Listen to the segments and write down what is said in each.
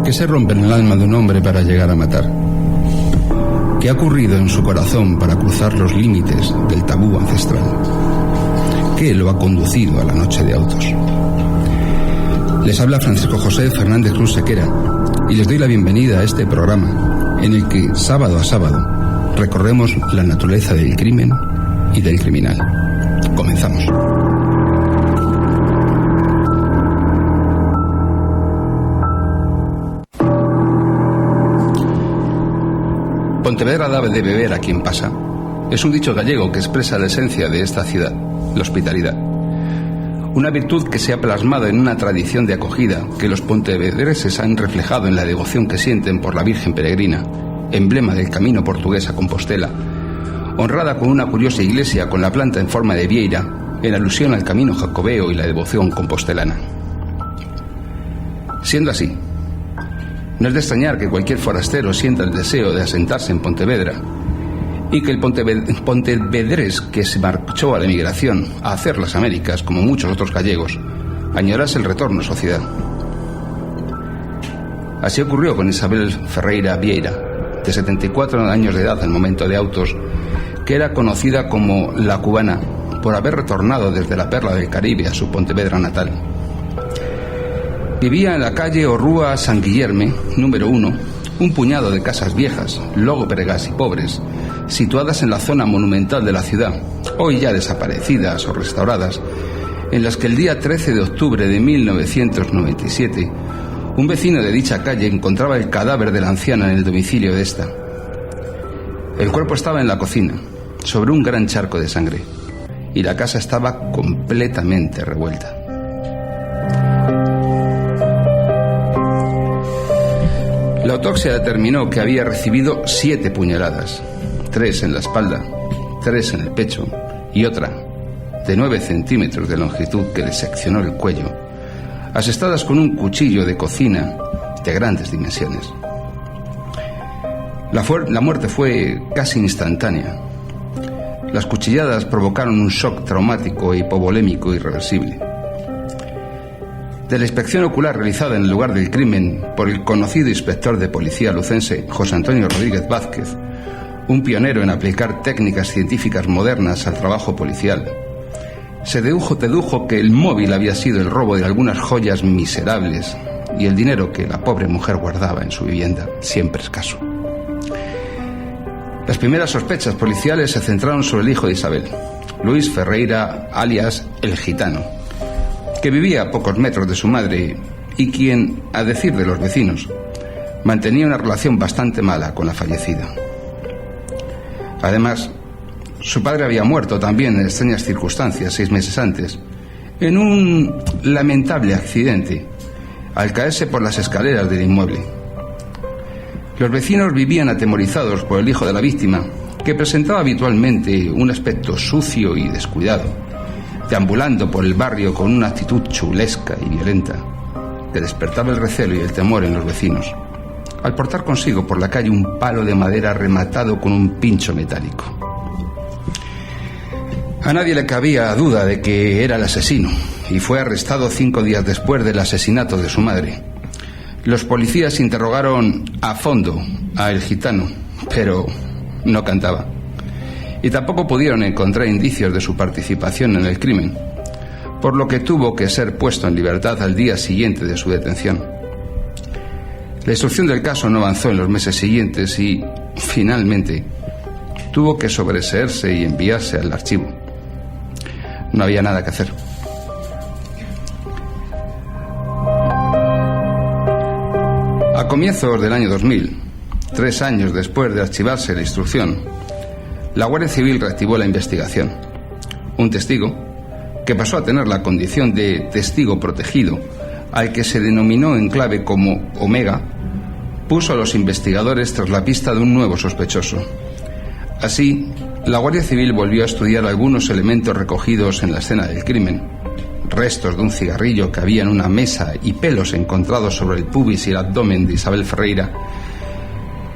¿Qué se rompe en el alma de un hombre para llegar a matar? ¿Qué ha ocurrido en su corazón para cruzar los límites del tabú ancestral? ¿Qué lo ha conducido a la noche de autos? Les habla Francisco José Fernández Cruz Sequera y les doy la bienvenida a este programa en el que, sábado a sábado, recorremos la naturaleza del crimen y del criminal. Comenzamos. Pontevedra da de beber a quien pasa. Es un dicho gallego que expresa la esencia de esta ciudad, la hospitalidad. Una virtud que se ha plasmado en una tradición de acogida que los pontevedreses han reflejado en la devoción que sienten por la Virgen Peregrina, emblema del camino portugués a Compostela, honrada con una curiosa iglesia con la planta en forma de vieira, en alusión al camino jacobeo y la devoción compostelana. Siendo así, no es de extrañar que cualquier forastero sienta el deseo de asentarse en Pontevedra y que el pontevedrés que se marchó a la emigración a hacer las Américas, como muchos otros gallegos, añorase el retorno a su ciudad. Así ocurrió con Isabel Ferreira Vieira, de 74 años de edad al momento de autos, que era conocida como la cubana por haber retornado desde la perla del Caribe a su Pontevedra natal. Vivía en la calle o Rúa San Guillerme, número 1, un puñado de casas viejas, lóbregas y pobres, situadas en la zona monumental de la ciudad, hoy ya desaparecidas o restauradas, en las que el día 13 de octubre de 1997, un vecino de dicha calle encontraba el cadáver de la anciana en el domicilio de esta. El cuerpo estaba en la cocina, sobre un gran charco de sangre, y la casa estaba completamente revuelta. La autopsia determinó que había recibido 7 puñaladas, 3 en la espalda, 3 en el pecho y otra de 9 centímetros de longitud que le seccionó el cuello, asestadas con un cuchillo de cocina de grandes dimensiones. La muerte fue casi instantánea. Las cuchilladas provocaron un shock traumático e hipovolémico irreversible. De la inspección ocular realizada en el lugar del crimen por el conocido inspector de policía lucense José Antonio Rodríguez Vázquez, un pionero en aplicar técnicas científicas modernas al trabajo policial, se dedujo que el móvil había sido el robo de algunas joyas miserables y el dinero que la pobre mujer guardaba en su vivienda, siempre escaso. Las primeras sospechas policiales se centraron sobre el hijo de Isabel, Luis Ferreira, alias El Gitano, que vivía a pocos metros de su madre y quien, a decir de los vecinos, mantenía una relación bastante mala con la fallecida. Además, su padre había muerto también en extrañas circunstancias 6 meses antes, en un lamentable accidente, al caerse por las escaleras del inmueble. Los vecinos vivían atemorizados por el hijo de la víctima, que presentaba habitualmente un aspecto sucio y descuidado, deambulando por el barrio con una actitud chulesca y violenta, que despertaba el recelo y el temor en los vecinos, al portar consigo por la calle un palo de madera rematado con un pincho metálico. A nadie le cabía duda de que era el asesino, y fue arrestado 5 días después del asesinato de su madre. Los policías interrogaron a fondo a El Gitano, pero no cantaba. Y tampoco pudieron encontrar indicios de su participación en el crimen, por lo que tuvo que ser puesto en libertad al día siguiente de su detención. La instrucción del caso no avanzó en los meses siguientes y, finalmente, tuvo que sobreseerse y enviarse al archivo. No había nada que hacer. A comienzos del año 2000, 3 años después de archivarse la instrucción, la Guardia Civil reactivó la investigación. Un testigo, que pasó a tener la condición de testigo protegido, al que se denominó en clave como Omega, puso a los investigadores tras la pista de un nuevo sospechoso. Así, la Guardia Civil volvió a estudiar algunos elementos recogidos en la escena del crimen: restos de un cigarrillo que había en una mesa y pelos encontrados sobre el pubis y el abdomen de Isabel Ferreira,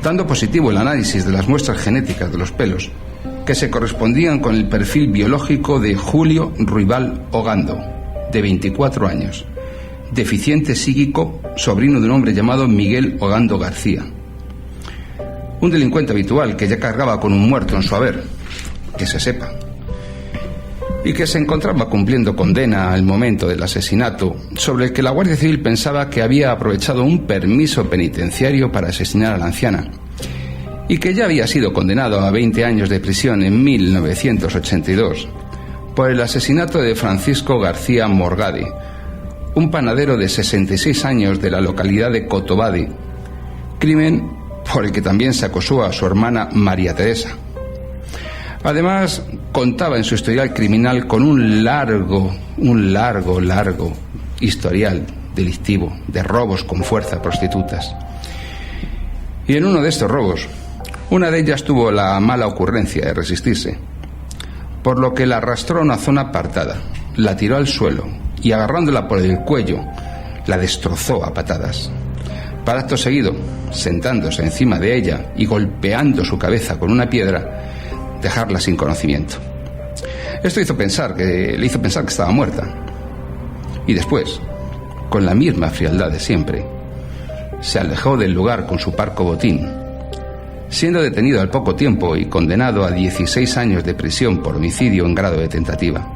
dando positivo el análisis de las muestras genéticas de los pelos, que se correspondían con el perfil biológico de Julio Ruibal Ogando, de 24 años, deficiente psíquico, sobrino de un hombre llamado Miguel Ogando García, un delincuente habitual que ya cargaba con un muerto en su haber, que se sepa, y que se encontraba cumpliendo condena al momento del asesinato, sobre el que la Guardia Civil pensaba que había aprovechado un permiso penitenciario para asesinar a la anciana, y que ya había sido condenado a 20 años de prisión en 1982 por el asesinato de Francisco García Morgade, un panadero de 66 años de la localidad de Cotobade, crimen por el que también se acusó a su hermana María Teresa. Además, contaba en su historial criminal con un largo historial delictivo de robos con fuerza a prostitutas. Y en uno de estos robos, una de ellas tuvo la mala ocurrencia de resistirse, por lo que la arrastró a una zona apartada, la tiró al suelo y, agarrándola por el cuello, la destrozó a patadas. Para acto seguido, sentándose encima de ella y golpeando su cabeza con una piedra, dejarla sin conocimiento. Esto le hizo pensar que estaba muerta. Y después, con la misma frialdad de siempre, se alejó del lugar con su parco botín, siendo detenido al poco tiempo y condenado a 16 años de prisión por homicidio en grado de tentativa.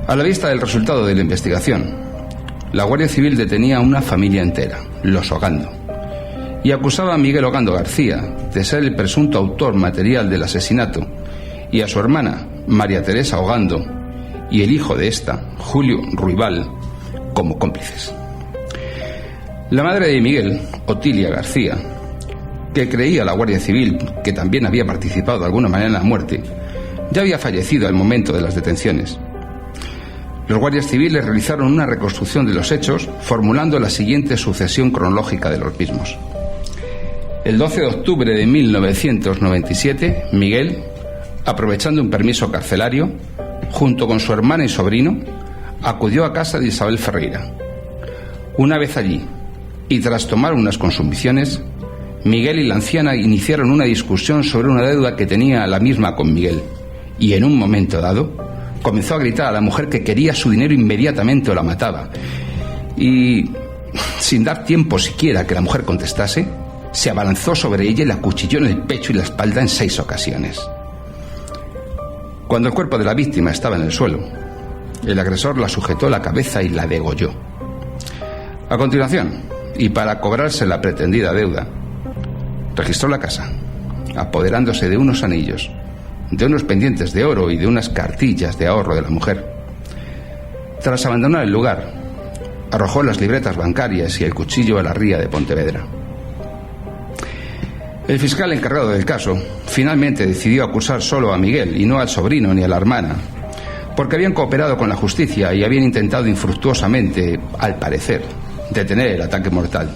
A la vista del resultado de la investigación, la Guardia Civil detenía a una familia entera, los Ogando, y acusaba a Miguel Ogando García de ser el presunto autor material del asesinato, y a su hermana, María Teresa Ogando, y el hijo de esta, Julio Ruibal, como cómplices. La madre de Miguel, Otilia García, que creía la Guardia Civil que también había participado de alguna manera en la muerte, ya había fallecido al momento de las detenciones. Los guardias civiles realizaron una reconstrucción de los hechos, formulando la siguiente sucesión cronológica de los mismos. El 12 de octubre de 1997, Miguel, aprovechando un permiso carcelario, junto con su hermana y sobrino, acudió a casa de Isabel Ferreira. Una vez allí, y tras tomar unas consumiciones, Miguel y la anciana iniciaron una discusión sobre una deuda que tenía la misma con Miguel, y en un momento dado comenzó a gritar a la mujer que quería su dinero inmediatamente o la mataba, y sin dar tiempo siquiera a que la mujer contestase, se abalanzó sobre ella y la acuchilló en el pecho y la espalda en 6 ocasiones. Cuando el cuerpo de la víctima estaba en el suelo, el agresor la sujetó la cabeza y la degolló. A continuación, y para cobrarse la pretendida deuda, registró la casa, apoderándose de unos anillos, de unos pendientes de oro y de unas cartillas de ahorro de la mujer. Tras abandonar el lugar, arrojó las libretas bancarias y el cuchillo a la ría de Pontevedra. El fiscal encargado del caso finalmente decidió acusar solo a Miguel y no al sobrino ni a la hermana, porque habían cooperado con la justicia y habían intentado infructuosamente, al parecer, detener el ataque mortal.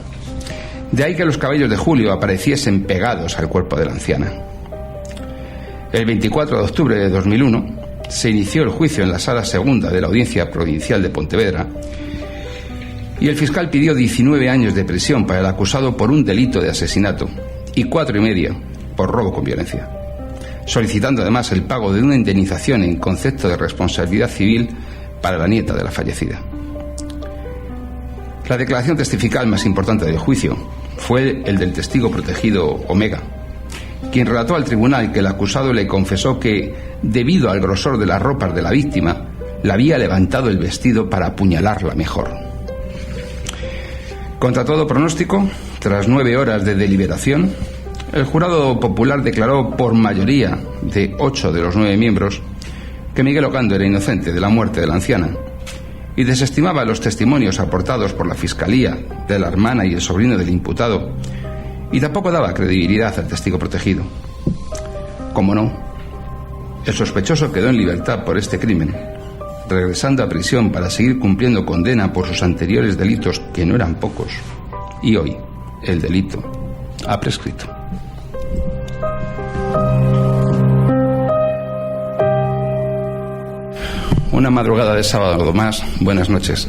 De ahí que los cabellos de Julio apareciesen pegados al cuerpo de la anciana. El 24 de octubre de 2001 se inició el juicio en la Sala Segunda de la Audiencia Provincial de Pontevedra y el fiscal pidió 19 años de prisión para el acusado por un delito de asesinato y 4,5 por robo con violencia, solicitando además el pago de una indemnización en concepto de responsabilidad civil para la nieta de la fallecida. La declaración testifical más importante del juicio fue el del testigo protegido Omega, quien relató al tribunal que el acusado le confesó que, debido al grosor de las ropas de la víctima, le había levantado el vestido para apuñalarla mejor. Contra todo pronóstico, tras 9 horas de deliberación, el jurado popular declaró por mayoría de 8 de los 9 miembros que Miguel Ogando era inocente de la muerte de la anciana y desestimaba los testimonios aportados por la Fiscalía de la hermana y el sobrino del imputado, y tampoco daba credibilidad al testigo protegido. Como no, el sospechoso quedó en libertad por este crimen, regresando a prisión para seguir cumpliendo condena por sus anteriores delitos, que no eran pocos, y hoy el delito ha prescrito. Una madrugada de sábado más. Buenas noches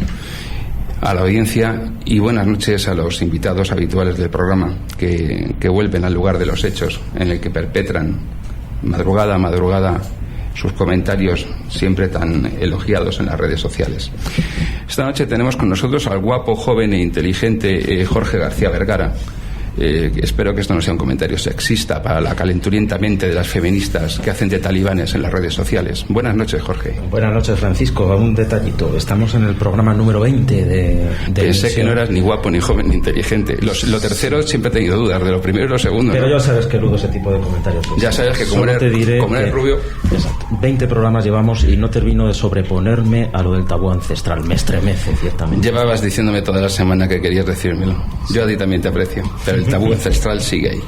a la audiencia y buenas noches a los invitados habituales del programa que vuelven al lugar de los hechos, en el que perpetran madrugada a madrugada sus comentarios siempre tan elogiados en las redes sociales. Esta noche tenemos con nosotros al guapo, joven e inteligente Jorge García Vergara. Espero que esto no sea un comentario sexista para la calenturienta mente de las feministas que hacen de talibanes en las redes sociales. Buenas noches, Jorge. Buenas noches, Francisco. Un detallito. Estamos en el programa número 20 de Pensé que no eras ni guapo, ni joven, ni inteligente. Lo tercero siempre he tenido dudas, de lo primero y lo segundo. Pero ¿no? ya sabes que eludo ese tipo de comentarios. Ya sabes que como eres rubio... Exacto. 20 programas llevamos y no termino de sobreponerme a lo del tabú ancestral. Me estremece, ciertamente. Llevabas diciéndome toda la semana que querías decírmelo. Yo a ti también te aprecio, pero el tabú ancestral sigue ahí.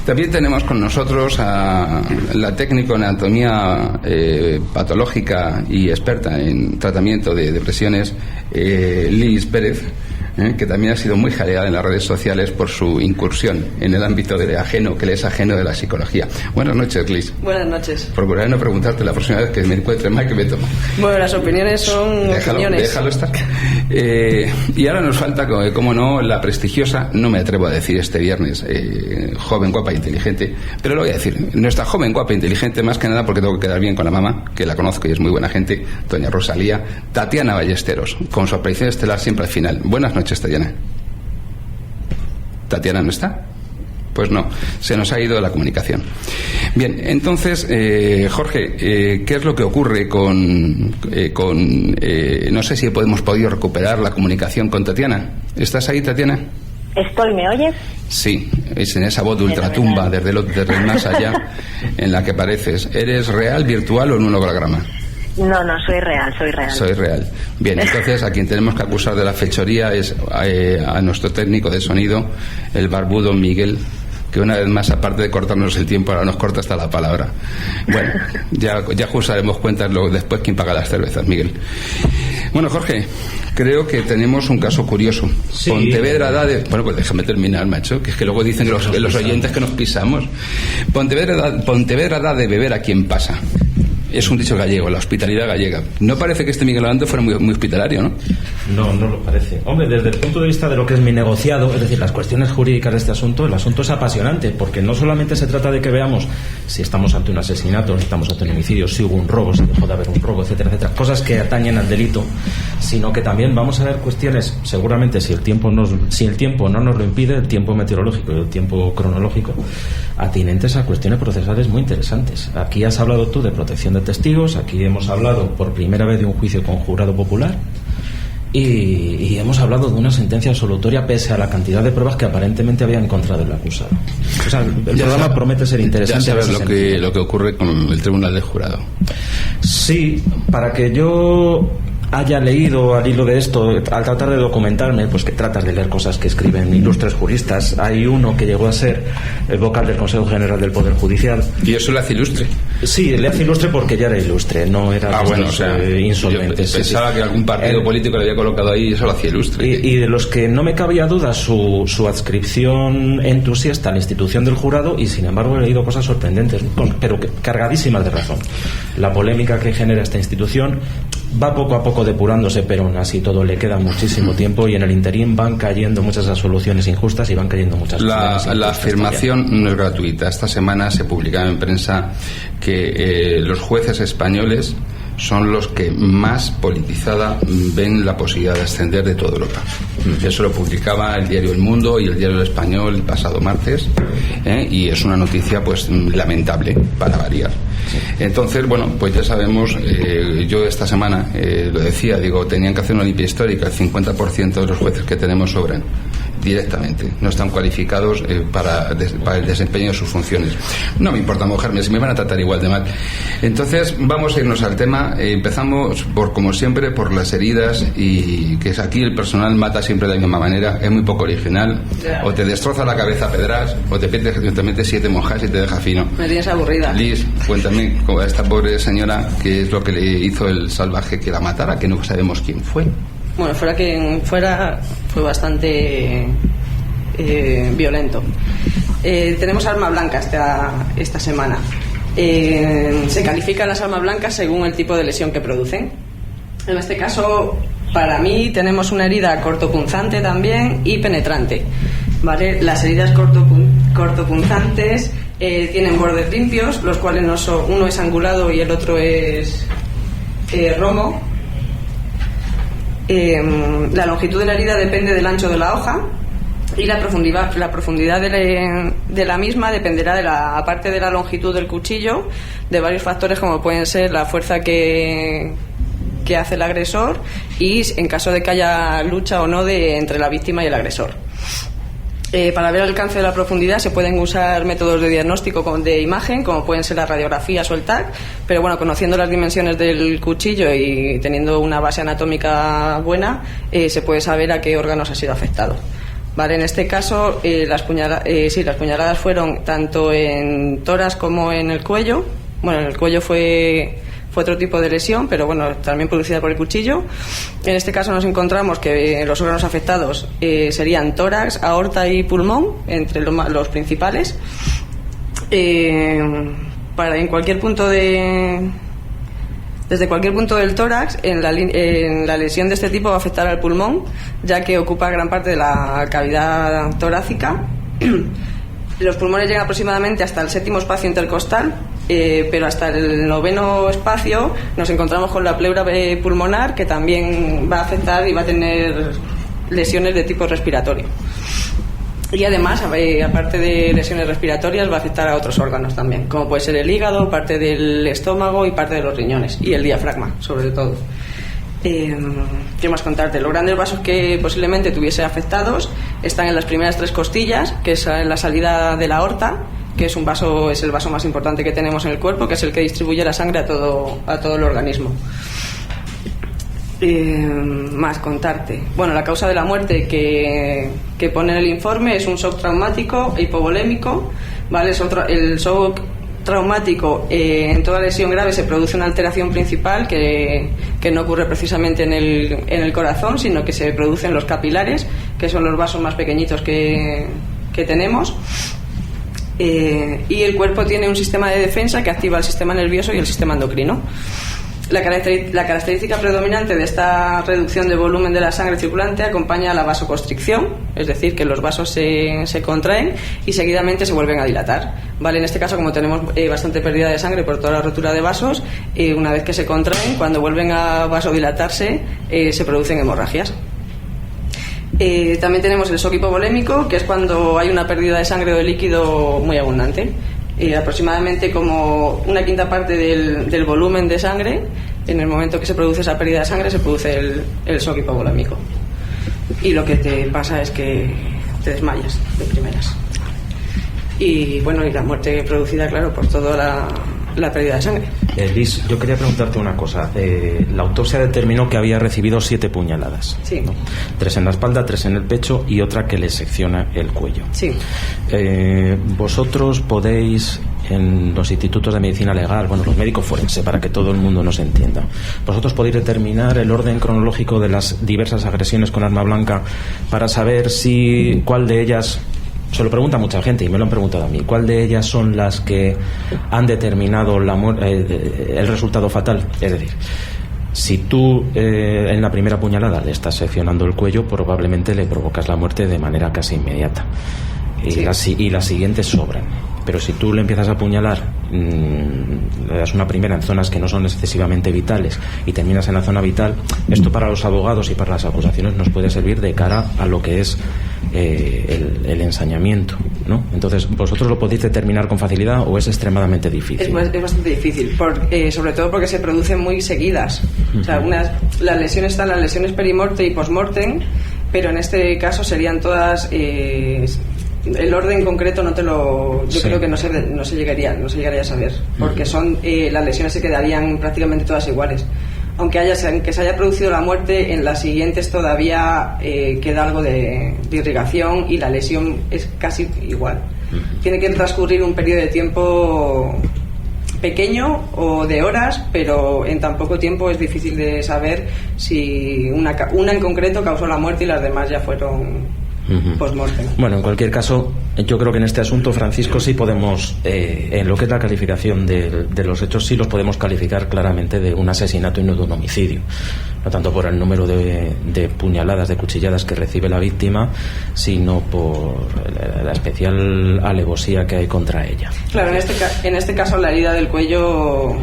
También tenemos con nosotros a la técnico en anatomía patológica y experta en tratamiento de depresiones, Liz Pérez, que también ha sido muy jaleada en las redes sociales por su incursión en el ámbito de ajeno, que le es ajeno de la psicología. Buenas noches, Liz. Buenas noches. Procuraré no preguntarte la próxima vez que me encuentre mal que me tomo. Bueno, las opiniones son opiniones. Déjalo estar. Y ahora nos falta, como no, la prestigiosa, no me atrevo a decir este viernes, joven, guapa e inteligente, pero lo voy a decir, nuestra joven, guapa e inteligente, más que nada porque tengo que quedar bien con la mamá, que la conozco y es muy buena gente, doña Rosalía, Tatiana Ballesteros, con su aparición estelar siempre al final. Buenas noches, Tatiana. ¿Tatiana no está? Pues no, se nos ha ido la comunicación. Bien, entonces, Jorge, ¿qué es lo que ocurre con no sé si hemos podido recuperar la comunicación con Tatiana? ¿Estás ahí, Tatiana? Estoy, ¿me oyes? Sí, es en esa voz de ultratumba desde el más allá en la que pareces. ¿Eres real, virtual o en un holograma? No, soy real. Soy real. Bien, entonces a quien tenemos que acusar de la fechoría es a nuestro técnico de sonido, el barbudo Miguel, que una vez más, aparte de cortarnos el tiempo, ahora nos corta hasta la palabra. Bueno, ya ajustaremos cuentas luego después quién paga las cervezas, Miguel. Bueno, Jorge, creo que tenemos un caso curioso. Sí. Pontevedra da de... Bueno, pues déjame terminar, macho, que es que luego dicen los oyentes que nos pisamos. Pontevedra da de beber a quien pasa. Es un dicho gallego, la hospitalidad gallega. No parece que este Miguel Orlando fuera muy hospitalario, ¿no? No lo parece. Hombre, desde el punto de vista de lo que es mi negociado, es decir, las cuestiones jurídicas de este asunto, el asunto es apasionante, porque no solamente se trata de que veamos si estamos ante un asesinato, si estamos ante un homicidio, si hubo un robo, si dejó de haber un robo, etcétera, etcétera, cosas que atañen al delito, sino que también vamos a ver cuestiones, seguramente si el tiempo no nos lo impide, el tiempo meteorológico y el tiempo cronológico, atinentes a cuestiones procesales muy interesantes. Aquí has hablado tú de protección de testigos, aquí hemos hablado por primera vez de un juicio con jurado popular y hemos hablado de una sentencia absolutoria pese a la cantidad de pruebas que aparentemente había encontrado el acusado. O sea, el programa promete ser interesante. Ya sabes lo que ocurre con el tribunal de jurado. Sí, para que yo haya leído al hilo de esto, al tratar de documentarme, pues que tratas de leer cosas que escriben ilustres juristas. Hay uno que llegó a ser el vocal del Consejo General del Poder Judicial. ¿Y eso le hace ilustre? Sí, le hace ilustre porque ya era ilustre, no era insolvente. Yo pensaba que algún partido político le había colocado ahí y eso lo hacía ilustre. Y de los que no me cabía duda su adscripción entusiasta a la institución del jurado, y sin embargo he leído cosas sorprendentes, pero cargadísimas de razón. La polémica que genera esta institución va poco a poco depurándose, pero aún así todo le queda muchísimo tiempo, y en el interín van cayendo muchas absoluciones injustas y van cayendo muchas la afirmación también no es gratuita. Esta semana se publicaba en prensa que los jueces españoles son los que más politizada ven la posibilidad de ascender de toda Europa. Eso lo publicaba el diario El Mundo y el diario El Español el pasado martes, y es una noticia pues lamentable para variar. Entonces, bueno, pues ya sabemos, yo esta semana lo decía, tenían que hacer una limpia histórica. El 50% de los jueces que tenemos sobran directamente, no están cualificados para el desempeño de sus funciones. No me importa mojarme, si me van a tratar igual de mal. Entonces vamos a irnos al tema. Empezamos como siempre por las heridas, y que es aquí el personal mata siempre de la misma manera, es muy poco original. O te destroza la cabeza a pedras, o te metes 7 monjas y te deja fino. Me tienes aburrida. Liz, cuéntame a esta pobre señora qué es lo que le hizo el salvaje que la matara, que no sabemos quién fue. Bueno, fuera quien fuera, fue bastante violento. Tenemos arma blanca esta semana. Se califican las armas blancas según el tipo de lesión que producen. En este caso, para mí, tenemos una herida cortopunzante también y penetrante, ¿vale? Las heridas cortopunzantes Tienen bordes limpios, los cuales uno es angulado y el otro es romo. La longitud de la herida depende del ancho de la hoja y la profundidad de la misma dependerá aparte de la longitud del cuchillo, de varios factores como pueden ser la fuerza que hace el agresor y en caso de que haya lucha o no entre la víctima y el agresor. Para ver el alcance de la profundidad se pueden usar métodos de diagnóstico de imagen, como pueden ser las radiografías o el TAC, pero bueno, conociendo las dimensiones del cuchillo y teniendo una base anatómica buena, se puede saber a qué órganos ha sido afectado. Vale, en este caso las puñaladas fueron tanto en tórax como en el cuello. Bueno, en el cuello fue otro tipo de lesión, pero bueno, también producida por el cuchillo. En este caso nos encontramos que los órganos afectados serían tórax, aorta y pulmón, entre los principales. Desde cualquier punto del tórax, en la lesión de este tipo va a afectar al pulmón, ya que ocupa gran parte de la cavidad torácica. Los pulmones llegan aproximadamente hasta el 7º espacio intercostal, pero hasta el 9º espacio nos encontramos con la pleura pulmonar, que también va a afectar y va a tener lesiones de tipo respiratorio. Y además, aparte de lesiones respiratorias, va a afectar a otros órganos también, como puede ser el hígado, parte del estómago y parte de los riñones, y el diafragma, sobre todo. ¿Qué más contarte? Los grandes vasos que posiblemente tuviese afectados están en las primeras 3 costillas, que es en la salida de la aorta, que es el vaso más importante que tenemos en el cuerpo, que es el que distribuye la sangre a todo el organismo. Más contarte. Bueno, la causa de la muerte que pone en el informe es un shock traumático hipovolémico, ¿vale? El shock traumático, en toda lesión grave se produce una alteración principal que no ocurre precisamente en el corazón, sino que se produce en los capilares, que son los vasos más pequeñitos que tenemos. Y el cuerpo tiene un sistema de defensa que activa el sistema nervioso y el sistema endocrino. La característica predominante de esta reducción de volumen de la sangre circulante acompaña a la vasoconstricción, es decir, que los vasos se contraen y seguidamente se vuelven a dilatar. Vale, en este caso, como tenemos bastante pérdida de sangre por toda la rotura de vasos, una vez que se contraen, cuando vuelven a vasodilatarse, se producen hemorragias. También tenemos el shock hipovolémico, que es cuando hay una pérdida de sangre o de líquido muy abundante. Aproximadamente como 1/5 parte del volumen de sangre, en el momento que se produce esa pérdida de sangre se produce el shock hipovolémico, y lo que te pasa es que te desmayas de primeras. Y bueno, y la muerte producida, claro, por toda la pérdida de sangre. Liz, yo quería preguntarte una cosa. La autopsia determinó que había recibido 7 puñaladas, sí, ¿no? 3 en la espalda, 3 en el pecho y otra que le secciona el cuello. Sí. Vosotros podéis, en los institutos de medicina legal, bueno, los médicos forenses, para que todo el mundo nos entienda, vosotros podéis determinar el orden cronológico de las diversas agresiones con arma blanca para saber cuál de ellas. Se lo pregunta mucha gente y me lo han preguntado a mí. ¿Cuál de ellas son las que han determinado el resultado fatal? Es decir, si tú en la primera puñalada le estás seccionando el cuello, probablemente le provocas la muerte de manera casi inmediata. Sí. Y las siguientes sobran. Pero si tú le empiezas a apuñalar, le das una primera en zonas que no son excesivamente vitales y terminas en la zona vital, esto para los abogados y para las acusaciones nos puede servir de cara a lo que es el ensañamiento, ¿no? Entonces, ¿vosotros lo podéis determinar con facilidad o es extremadamente difícil? Es bastante difícil, sobre todo porque se producen muy seguidas. O sea, las lesiones están las lesiones perimorte y postmortem, pero en este caso serían todas. El orden concreto yo creo que no se llegaría a saber, porque las lesiones se quedarían prácticamente todas iguales. Aunque se haya producido la muerte, en las siguientes todavía queda algo de irrigación y la lesión es casi igual. Tiene que transcurrir un periodo de tiempo pequeño o de horas, pero en tan poco tiempo es difícil de saber si una en concreto causó la muerte y las demás ya fueron post-mortem. Bueno, en cualquier caso, yo creo que en este asunto, Francisco, sí podemos, en lo que es la calificación de los hechos, sí los podemos calificar claramente de un asesinato y no de un homicidio. no tanto por el número de puñaladas, de cuchilladas que recibe la víctima, sino por la especial alevosía que hay contra ella. Claro, en este caso la herida del cuello...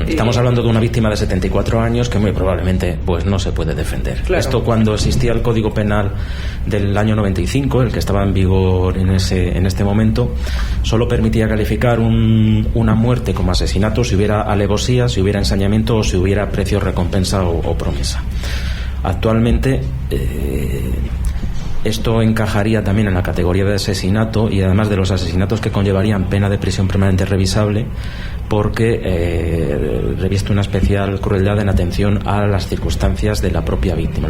Estamos hablando de una víctima de 74 años que muy probablemente pues no se puede defender. Claro. Esto cuando existía el Código Penal del año 95, el que estaba en vigor en este momento, solo permitía calificar una muerte como asesinato si hubiera alevosía, si hubiera ensañamiento o si hubiera precio, recompensa o promesa. Actualmente esto encajaría también en la categoría de asesinato, y además de los asesinatos que conllevarían pena de prisión permanente revisable, porque reviste una especial crueldad en atención a las circunstancias de la propia víctima.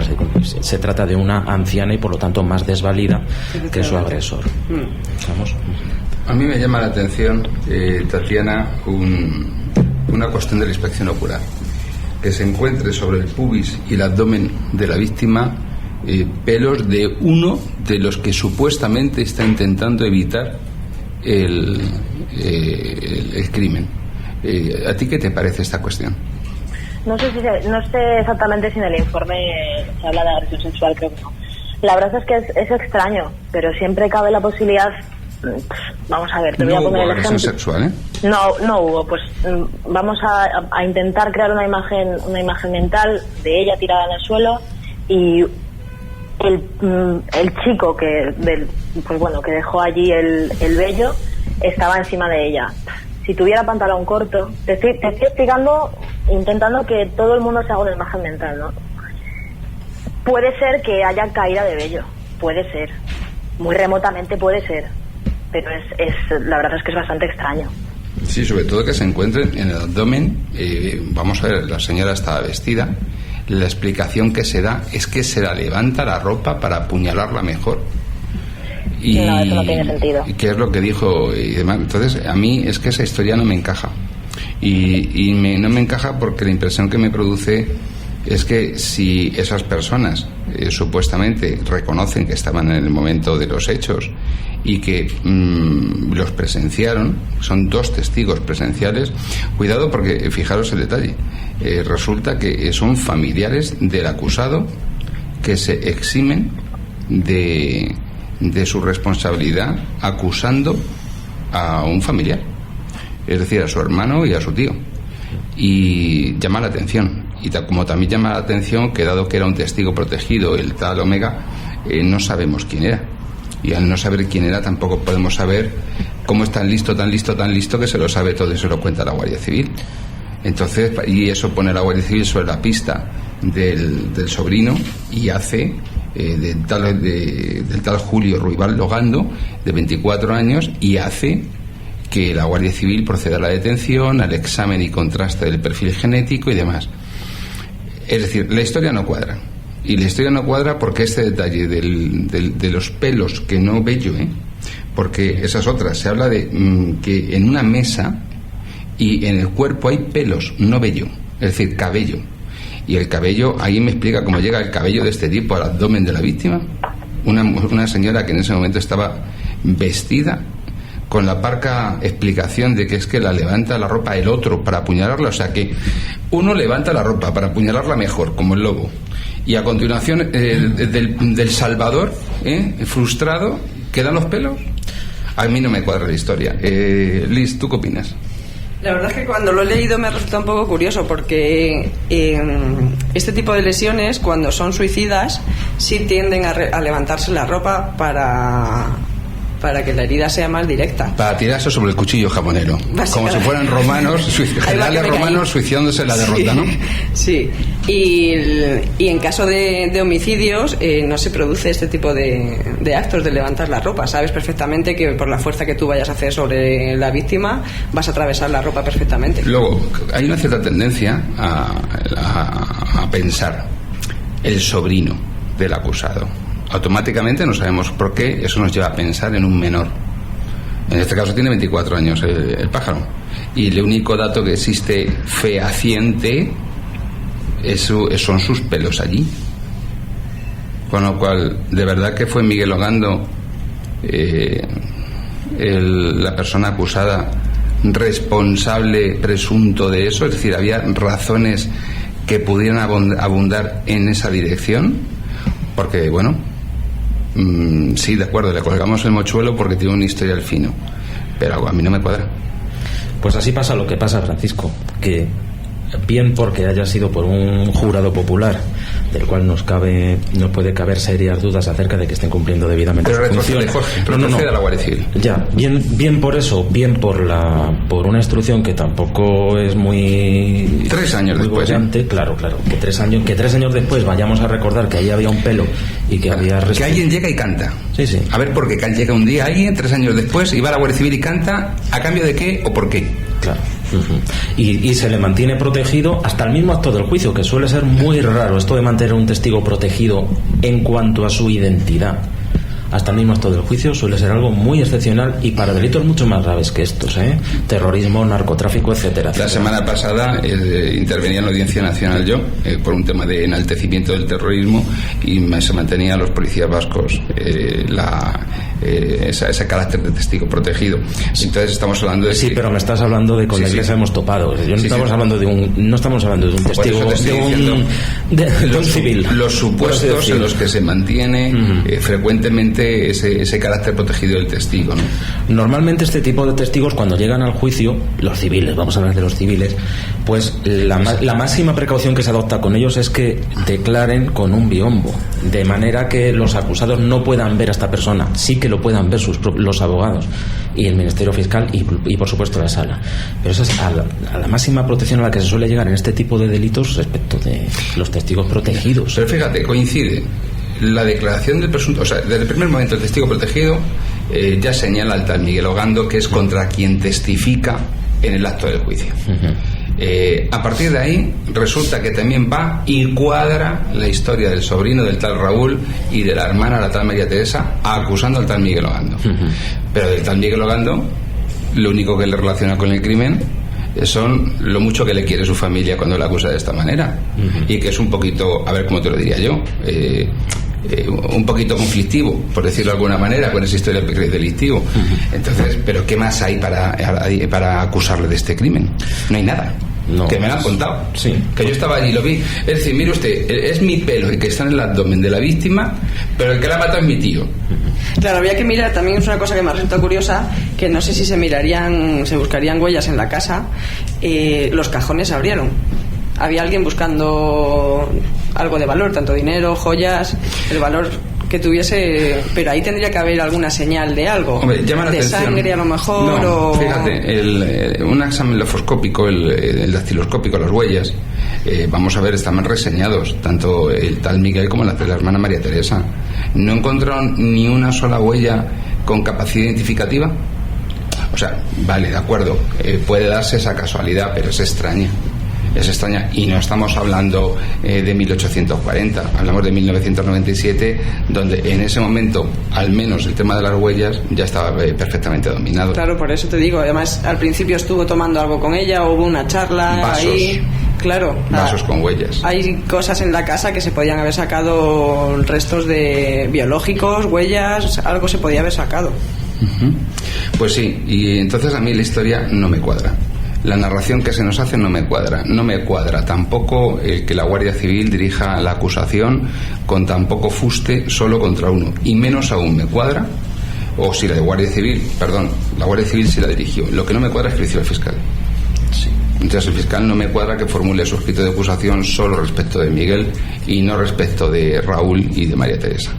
Se trata de una anciana y por lo tanto más desvalida que su agresor. ¿Vamos? A mí me llama la atención, Tatiana, una cuestión de la inspección ocular, que se encuentre sobre el pubis y el abdomen de la víctima pelos de uno de los que supuestamente está intentando evitar el crimen. ¿A ti qué te parece esta cuestión? No sé exactamente si en el informe se habla de agresión sexual, creo que no. La verdad es que es extraño, pero siempre cabe la posibilidad. Vamos a ver, te voy a poner el ejemplo. ¿No hubo agresión sexual, No hubo. Pues vamos a intentar crear una imagen mental de ella tirada en el suelo y el chico que dejó allí el vello estaba encima de ella. Si tuviera pantalón corto, te estoy explicando, intentando que todo el mundo se haga una imagen mental, ¿no? Puede ser que haya caída de vello, puede ser, muy remotamente puede ser, pero la verdad es que es bastante extraño. Sí, sobre todo que se encuentren en el abdomen. Vamos a ver, la señora estaba vestida. La explicación que se da es que se la levanta la ropa para apuñalarla mejor. No, eso no tiene sentido. ¿Y qué es lo que dijo? Y demás. Entonces, a mí es que esa historia no me encaja. No me encaja porque la impresión que me produce es que si esas personas supuestamente reconocen que estaban en el momento de los hechos y que los presenciaron, son dos testigos presenciales, cuidado porque fijaros el detalle, resulta que son familiares del acusado que se eximen de su responsabilidad acusando a un familiar, es decir, a su hermano y a su tío, y llama la atención. Y como también llama la atención que, dado que era un testigo protegido, el tal Omega, no sabemos quién era. Y al no saber quién era, tampoco podemos saber cómo es tan listo que se lo sabe todo y se lo cuenta la Guardia Civil. Entonces, y eso pone a la Guardia Civil sobre la pista del sobrino y hace del tal Julio Ruibaldo Gando, de 24 años, y hace que la Guardia Civil proceda a la detención, al examen y contraste del perfil genético y demás. Es decir, la historia no cuadra. Y la historia no cuadra porque este detalle de los pelos que no vello, porque esas otras, se habla de que en una mesa y en el cuerpo hay pelos, no vello, es decir, cabello. Y el cabello, ¿alguien me explica cómo llega el cabello de este tipo al abdomen de la víctima? Una señora que en ese momento estaba vestida con la parca explicación de que es que la levanta la ropa el otro para apuñalarla, o sea que uno levanta la ropa para apuñalarla mejor, como el lobo, y a continuación del salvador, frustrado, quedan los pelos. A mí no me cuadra la historia. Liz, ¿tú qué opinas? La verdad es que cuando lo he leído me ha resultado un poco curioso porque este tipo de lesiones, cuando son suicidas, sí tienden a levantarse la ropa para que la herida sea más directa. Para tirarse sobre el cuchillo jamonero. Como si fueran romanos, generales romanos suicidándose en la derrota, ¿no? Sí. Y en caso de homicidios no se produce este tipo de actos de levantar la ropa. Sabes perfectamente que por la fuerza que tú vayas a hacer sobre la víctima vas a atravesar la ropa perfectamente. Luego, hay una cierta tendencia a pensar el sobrino del acusado. Automáticamente no sabemos por qué eso nos lleva a pensar en un menor. En este caso tiene 24 años el pájaro, y el único dato que existe fehaciente son sus pelos allí, con lo cual de verdad que fue Miguel Ogando la persona acusada responsable presunto de eso. Es decir, había razones que pudieran abundar en esa dirección, porque bueno, sí, de acuerdo, le colgamos el mochuelo porque tiene un historial fino, pero a mí no me cuadra. Pues así pasa lo que pasa, Francisco, que bien porque haya sido por un jurado popular, del cual nos puede caber serias dudas acerca de que estén cumpliendo debidamente su función. Retrocede a la Guardia Civil. Ya, bien por eso, bien por una instrucción que tampoco es muy 3 años muy después, bollante, claro, que 3 años después vayamos a recordar que ahí había un pelo y que había que alguien llega y canta. Sí. A ver, porque llega un día alguien 3 años después y va a la Guardia Civil y canta, ¿a cambio de qué o por qué? Claro. Y se le mantiene protegido hasta el mismo acto del juicio, que suele ser muy raro esto de mantener un testigo protegido en cuanto a su identidad. Hasta el mismo acto del juicio suele ser algo muy excepcional y para delitos mucho más graves que estos, terrorismo, narcotráfico, etcétera. La semana pasada intervenía en la Audiencia Nacional yo por un tema de enaltecimiento del terrorismo y se mantenía a los policías vascos ese carácter de testigo protegido. Entonces estamos hablando de pero me estás hablando de con la Iglesia hemos topado. No estamos hablando de un testigo de un civil. Los supuestos en los que se mantiene frecuentemente ese carácter protegido del testigo, ¿no? Normalmente este tipo de testigos, cuando llegan al juicio, los civiles, vamos a hablar de los civiles, pues la máxima precaución que se adopta con ellos es que declaren con un biombo, de manera que los acusados no puedan ver a esta persona, sí que lo puedan ver los abogados y el Ministerio Fiscal y por supuesto la sala. Pero esa es a la máxima protección a la que se suele llegar en este tipo de delitos respecto de los testigos protegidos. Pero fíjate, coincide la declaración del presunto, o sea, desde el primer momento el testigo protegido ya señala al tal Miguel Ogando que es contra quien testifica en el acto del juicio. A partir de ahí resulta que también va y cuadra la historia del sobrino del tal Raúl y de la hermana la tal María Teresa acusando al tal Miguel Ogando. Pero del tal Miguel Ogando lo único que le relaciona con el crimen son lo mucho que le quiere su familia cuando la acusa de esta manera, y que es un poquito, a ver cómo te lo diría yo, un poquito conflictivo, por decirlo de alguna manera, con esa historia delictivo. Entonces, ¿pero qué más hay para acusarle de este crimen? No hay nada. No, que me han contado, que yo estaba allí y lo vi. Es decir, mire usted, es mi pelo el que está en el abdomen de la víctima, pero el que la mata es mi tío. Claro, había que mirar, también es una cosa que me resulta curiosa, que no sé si se buscarían huellas en la casa. Los cajones se abrieron. Había alguien buscando algo de valor, tanto dinero, joyas, el valor que tuviese, pero ahí tendría que haber alguna señal de algo. Hombre, llama la de atención. Sangre a lo mejor. No, fíjate, un examen lefoscópico, el dactiloscópico, las huellas, vamos a ver, están reseñados, tanto el tal Miguel como la hermana María Teresa. No encontraron ni una sola huella con capacidad identificativa. O sea, vale, de acuerdo, puede darse esa casualidad, pero es extraña. Es extraña, y no estamos hablando de 1840, hablamos de 1997, donde en ese momento, al menos el tema de las huellas ya estaba perfectamente dominado. Claro, por eso te digo, además al principio estuvo tomando algo con ella, hubo una charla. Vasos, ahí, claro, vasos con huellas. Hay cosas en la casa que se podían haber sacado, restos de biológicos, huellas, algo se podía haber sacado. Pues sí, y entonces a mí la historia no me cuadra. La narración que se nos hace no me cuadra. No me cuadra tampoco el que la Guardia Civil dirija la acusación con tan poco fuste solo contra uno. Y menos aún me cuadra, o si la Guardia Civil sí la dirigió. Lo que no me cuadra es que lo hizo el fiscal. Sí. Entonces el fiscal no me cuadra que formule su escrito de acusación solo respecto de Miguel y no respecto de Raúl y de María Teresa.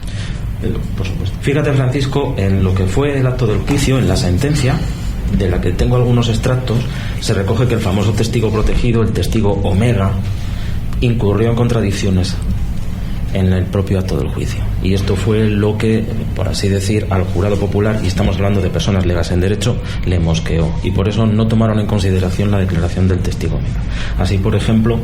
Por supuesto. Fíjate, Francisco, en lo que fue el acto del juicio, en la sentencia, de la que tengo algunos extractos, se recoge que el famoso testigo protegido, el testigo Omega, incurrió en contradicciones en el propio acto del juicio. Y esto fue lo que, por así decir, al jurado popular, y estamos hablando de personas legas en derecho, le mosqueó. Y por eso no tomaron en consideración la declaración del testigo Omega. Así, por ejemplo,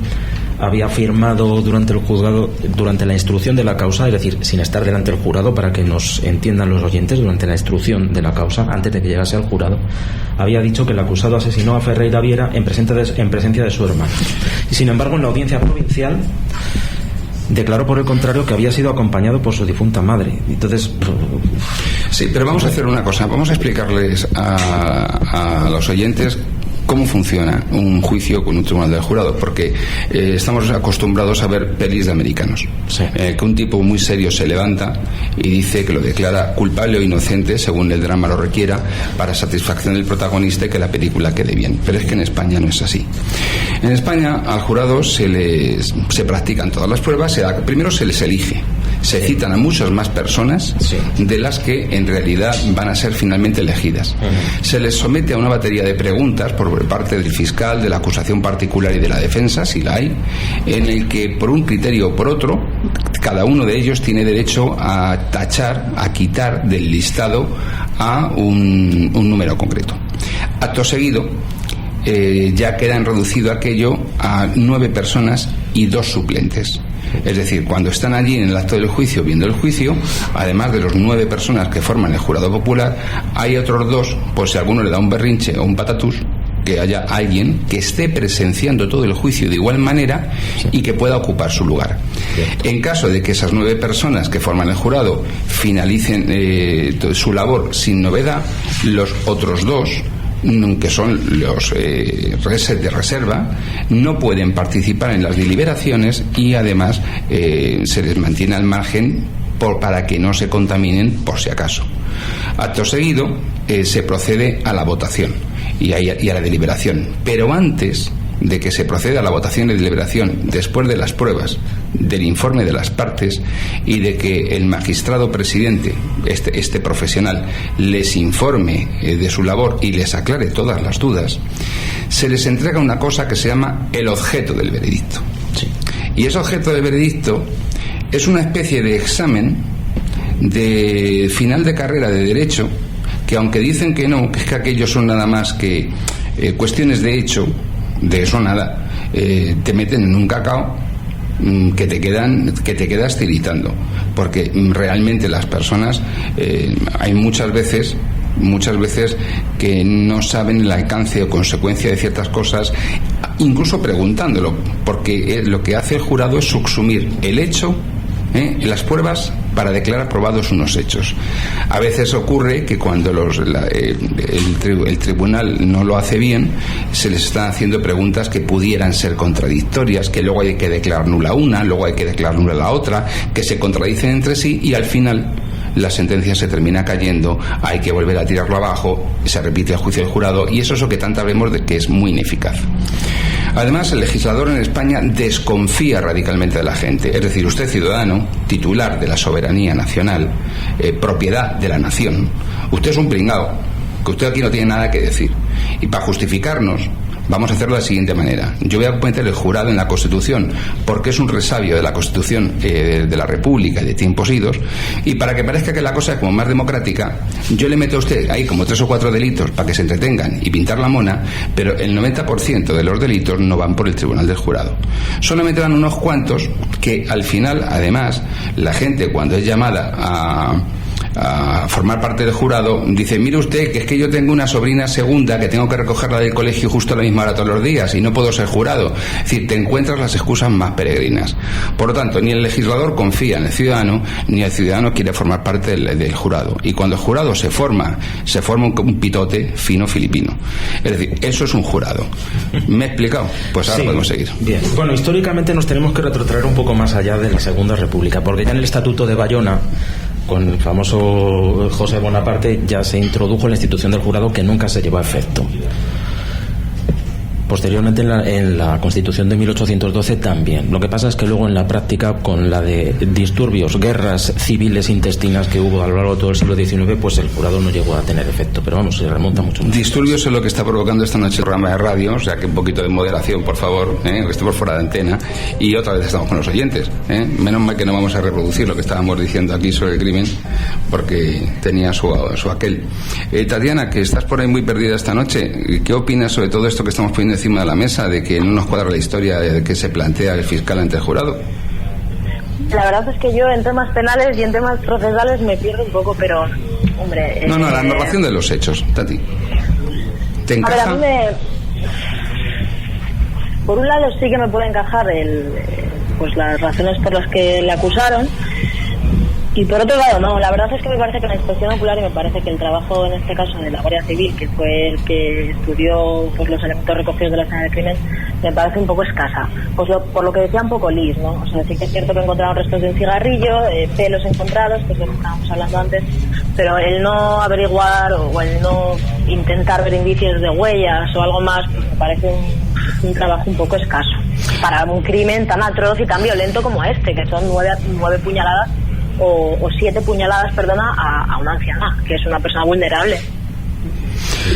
había firmado durante el juzgado, durante la instrucción de la causa, es decir, sin estar delante del jurado, para que nos entiendan los oyentes, durante la instrucción de la causa, antes de que llegase al jurado, había dicho que el acusado asesinó a Ferreira Viera en presencia de su hermano. Y sin embargo, en la audiencia provincial declaró por el contrario que había sido acompañado por su difunta madre. Entonces, sí, pero vamos a hacer una cosa, vamos a explicarles a los oyentes cómo funciona un juicio con un tribunal del jurado, porque estamos acostumbrados a ver pelis de americanos, sí. Que un tipo muy serio se levanta y dice que lo declara culpable o inocente según el drama lo requiera, para satisfacción del protagonista y que la película quede bien. Pero es que en España no es así. En España al jurado se practican todas las pruebas, primero se les elige, se citan a muchas más personas de las que en realidad van a ser finalmente elegidas. Se les somete a una batería de preguntas por parte del fiscal, de la acusación particular y de la defensa, si la hay, en el que por un criterio o por otro cada uno de ellos tiene derecho a tachar, a quitar del listado a un número concreto. Acto seguido ya quedan reducido aquello a 9 personas y 2 suplentes. Es decir, cuando están allí en el acto del juicio, viendo el juicio, además de los 9 personas que forman el jurado popular, hay otros 2, por si alguno le da un berrinche o un patatús, que haya alguien que esté presenciando todo el juicio de igual manera y que pueda ocupar su lugar. En caso de que esas 9 personas que forman el jurado finalicen su labor sin novedad, los otros 2, que son los de reserva, no pueden participar en las deliberaciones y además se les mantiene al margen para que no se contaminen por si acaso. Acto seguido se procede a la votación y a la deliberación, pero antes de que se proceda a la votación y deliberación, después de las pruebas, del informe de las partes y de que el magistrado presidente, este profesional, les informe de su labor y les aclare todas las dudas, se les entrega una cosa que se llama el objeto del veredicto. Sí. Y ese objeto del veredicto es una especie de examen de final de carrera de derecho, que aunque dicen que no, que es que aquellos son nada más que cuestiones de hecho, de eso nada, te meten en un cacao que te quedas tiritando, porque realmente las personas hay muchas veces que no saben el alcance o consecuencia de ciertas cosas, incluso preguntándolo, porque lo que hace el jurado es subsumir el hecho, las pruebas, para declarar probados unos hechos. A veces ocurre que cuando el tribunal no lo hace bien, se les están haciendo preguntas que pudieran ser contradictorias, que luego hay que declarar nula una, luego hay que declarar nula la otra, que se contradicen entre sí y al final la sentencia se termina cayendo, hay que volver a tirarlo abajo, se repite el juicio del jurado y eso es lo que tanto vemos de que es muy ineficaz. Además, el legislador en España desconfía radicalmente de la gente. Es decir, usted, ciudadano, titular de la soberanía nacional, propiedad de la nación, usted es un pringao, que usted aquí no tiene nada que decir. Y para justificarnos, vamos a hacerlo de la siguiente manera. Yo voy a meter el jurado en la Constitución, porque es un resabio de la Constitución de la República y de tiempos idos, y para que parezca que la cosa es como más democrática, yo le meto a usted ahí como 3 o 4 delitos para que se entretengan y pintar la mona, pero el 90% de los delitos no van por el tribunal del jurado. Solamente van unos cuantos que al final, además, la gente cuando es llamada a formar parte del jurado dice: mire usted, que es que yo tengo una sobrina segunda que tengo que recogerla del colegio justo a la misma hora todos los días y no puedo ser jurado. Es decir, te encuentras las excusas más peregrinas. Por lo tanto, ni el legislador confía en el ciudadano, ni el ciudadano quiere formar parte del jurado. Y cuando el jurado se forma un pitote fino filipino. Es decir, eso es un jurado. ¿Me he explicado? Pues ahora podemos seguir. Bien. Bueno, históricamente nos tenemos que retrotraer un poco más allá de la Segunda República, porque ya en el Estatuto de Bayona, con el famoso José Bonaparte, ya se introdujo la institución del jurado, que nunca se llevó a efecto. Posteriormente en la Constitución de 1812 también. Lo que pasa es que luego en la práctica, con la de disturbios, guerras civiles intestinas que hubo a lo largo de todo el siglo XIX, pues el jurado no llegó a tener efecto. Pero vamos, se remonta mucho más. Disturbios es lo que está provocando esta noche el programa de radio, o sea que un poquito de moderación, por favor, que estemos fuera de antena. Y otra vez estamos con los oyentes. Menos mal que no vamos a reproducir lo que estábamos diciendo aquí sobre el crimen, porque tenía su aquel. Tatiana, que estás por ahí muy perdida esta noche, ¿qué opinas sobre todo esto que estamos poniendo encima de la mesa, de que no nos cuadra la historia de que se plantea el fiscal ante el jurado? La verdad es que yo en temas penales y en temas procesales me pierdo un poco, pero hombre... No, la narración de los hechos, Tati, ¿te encaja? A ver, por un lado sí que me puede encajar pues las razones por las que le acusaron, Y por otro lado, no, la verdad es que me parece que la inspección ocular, y me parece que el trabajo en este caso de la Guardia Civil, que fue el que estudió pues los elementos recogidos de la escena del crimen, me parece un poco escasa. Pues por lo que decía un poco Liz, ¿no? O sea, sí que es cierto que encontraron restos de un cigarrillo, pelos encontrados, que es lo que estábamos hablando antes, pero el no averiguar o el no intentar ver indicios de huellas o algo más, pues me parece un trabajo un poco escaso para un crimen tan atroz y tan violento como este, que son 9 puñaladas o 7 puñaladas, perdona, a una anciana, que es una persona vulnerable.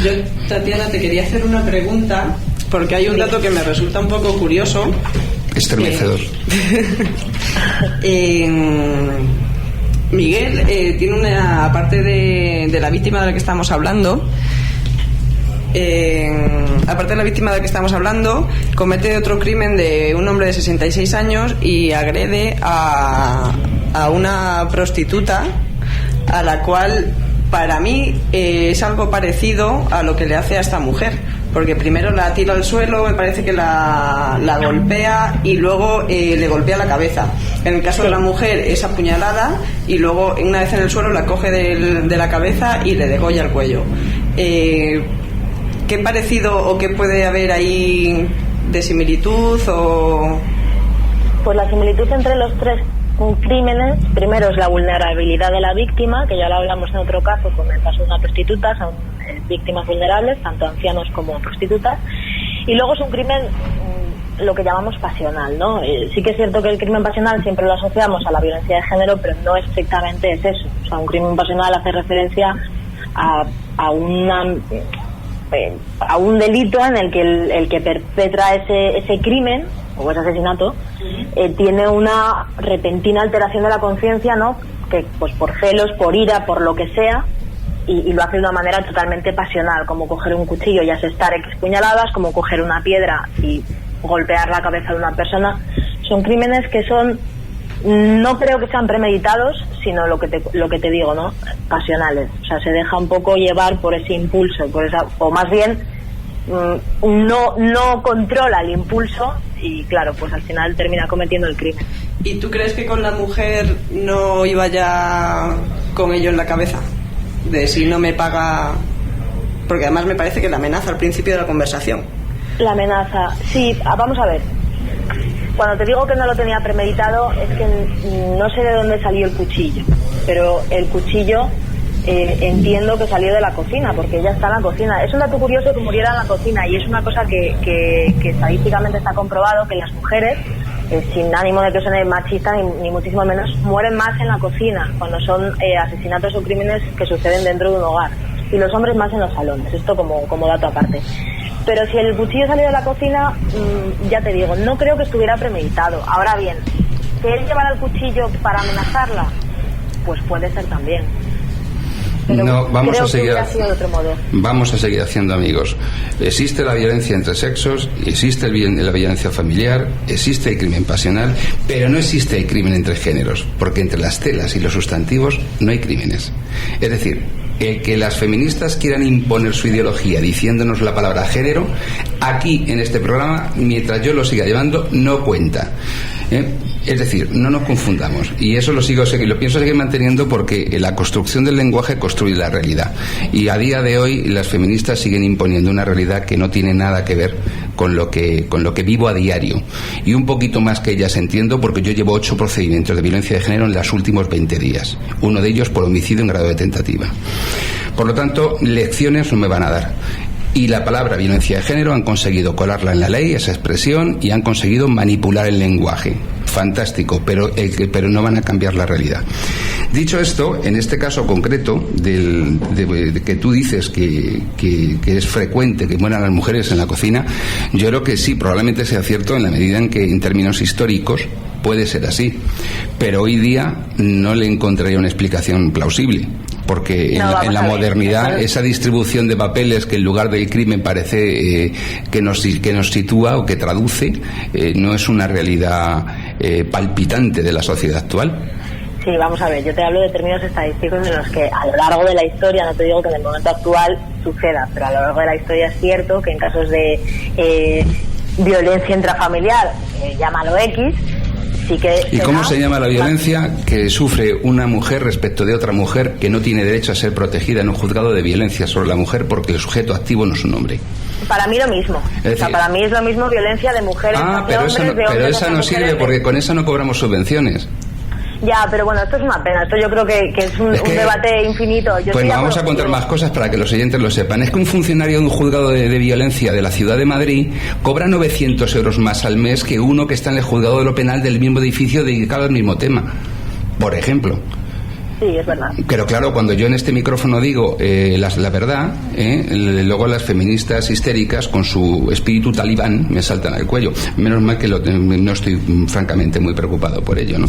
Yo, Tatiana, te quería hacer una pregunta, porque hay un dato que me resulta un poco curioso. Estremecedor. Miguel tiene una parte de la víctima de la que estamos hablando. Aparte de la víctima de la que estamos hablando, comete otro crimen de un hombre de 66 años y agrede a una prostituta, a la cual para mí es algo parecido a lo que le hace a esta mujer, porque primero la tira al suelo, me parece que la golpea y luego le golpea la cabeza. En el caso de la mujer es apuñalada y luego una vez en el suelo la coge de la cabeza y le degolla el cuello. ¿Qué parecido o qué puede haber ahí de similitud o...? Pues la similitud entre los tres crímenes, primero es la vulnerabilidad de la víctima, que ya lo hablamos en otro caso con el caso de una prostituta, son víctimas vulnerables, tanto ancianos como prostitutas, y luego es un crimen lo que llamamos pasional, ¿no? Sí que es cierto que el crimen pasional siempre lo asociamos a la violencia de género, pero no estrictamente es eso. O sea, un crimen pasional hace referencia a un delito en el que el que perpetra ese crimen o ese asesinato tiene una repentina alteración de la conciencia, ¿no? Que pues por celos, por ira, por lo que sea, y lo hace de una manera totalmente pasional, como coger un cuchillo y asestar X puñaladas, como coger una piedra y golpear la cabeza de una persona. Son crímenes que son, no creo que sean premeditados, sino lo que te digo, ¿no? Pasionales. O sea, se deja un poco llevar por ese impulso, o más bien no controla el impulso y claro, pues al final termina cometiendo el crimen. ¿Y tú crees que con la mujer no iba ya con ello en la cabeza? De si no me paga... Porque además me parece que la amenaza al principio de la conversación. La amenaza, sí, vamos a ver. Cuando te digo que no lo tenía premeditado es que no sé de dónde salió el cuchillo, pero el cuchillo entiendo que salió de la cocina, porque ella está en la cocina. Es un dato curioso que muriera en la cocina y es una cosa que estadísticamente está comprobado, que las mujeres, sin ánimo de que suene machista ni muchísimo menos, mueren más en la cocina cuando son asesinatos o crímenes que suceden dentro de un hogar, y los hombres más en los salones. Esto como dato aparte. Pero si el cuchillo salió de la cocina, ya te digo, no creo que estuviera premeditado. Ahora bien, que él llevara el cuchillo para amenazarla, pues puede ser también. Pero no, vamos a seguir. Vamos a seguir haciendo amigos. Existe la violencia entre sexos, existe la violencia familiar, existe el crimen pasional, pero no existe el crimen entre géneros, porque entre las telas y los sustantivos no hay crímenes. Es decir, el que las feministas quieran imponer su ideología diciéndonos la palabra género, aquí en este programa, mientras yo lo siga llevando, no cuenta. Es decir, no nos confundamos, y eso lo pienso seguir manteniendo, porque la construcción del lenguaje construye la realidad, y a día de hoy las feministas siguen imponiendo una realidad que no tiene nada que ver con lo que vivo a diario, y un poquito más que ellas entiendo, porque yo llevo 8 procedimientos de violencia de género en los últimos 20 días, uno de ellos por homicidio en grado de tentativa. Por lo tanto, lecciones no me van a dar. Y la palabra violencia de género han conseguido colarla en la ley, esa expresión, y han conseguido manipular el lenguaje. Fantástico, pero no van a cambiar la realidad. Dicho esto, en este caso concreto, de que tú dices que es frecuente que mueran las mujeres en la cocina, yo creo que sí, probablemente sea cierto en la medida en que en términos históricos puede ser así, pero hoy día no le encontraría una explicación plausible, porque en la modernidad esa distribución de papeles que en lugar del crimen parece que nos sitúa o que traduce, no es una realidad palpitante de la sociedad actual. Sí, vamos a ver, yo te hablo de términos estadísticos en los que a lo largo de la historia, no te digo que en el momento actual suceda, pero a lo largo de la historia es cierto que en casos de violencia intrafamiliar, llámalo X, sí que... ¿Y cómo se llama la violencia que sufre una mujer respecto de otra mujer que no tiene derecho a ser protegida en un juzgado de violencia sobre la mujer porque el sujeto activo no es un hombre? Para mí lo mismo. Decir, o sea, para mí es lo mismo violencia de mujeres hacia hombres, de hombres pero esa hacia no sirve mujeres. porque con esa no cobramos subvenciones. Ya, pero bueno, esto es una pena. Esto yo creo que es un debate infinito. Pues vamos a contar más cosas para que los oyentes lo sepan. Es que un funcionario de un juzgado de violencia de la ciudad de Madrid cobra 900 euros más al mes que uno que está en el juzgado de lo penal del mismo edificio dedicado al mismo tema, por ejemplo. Sí, es verdad. Pero claro, cuando yo en este micrófono digo la verdad, luego las feministas histéricas con su espíritu talibán me saltan al cuello. Menos mal que no estoy francamente muy preocupado por ello, ¿no?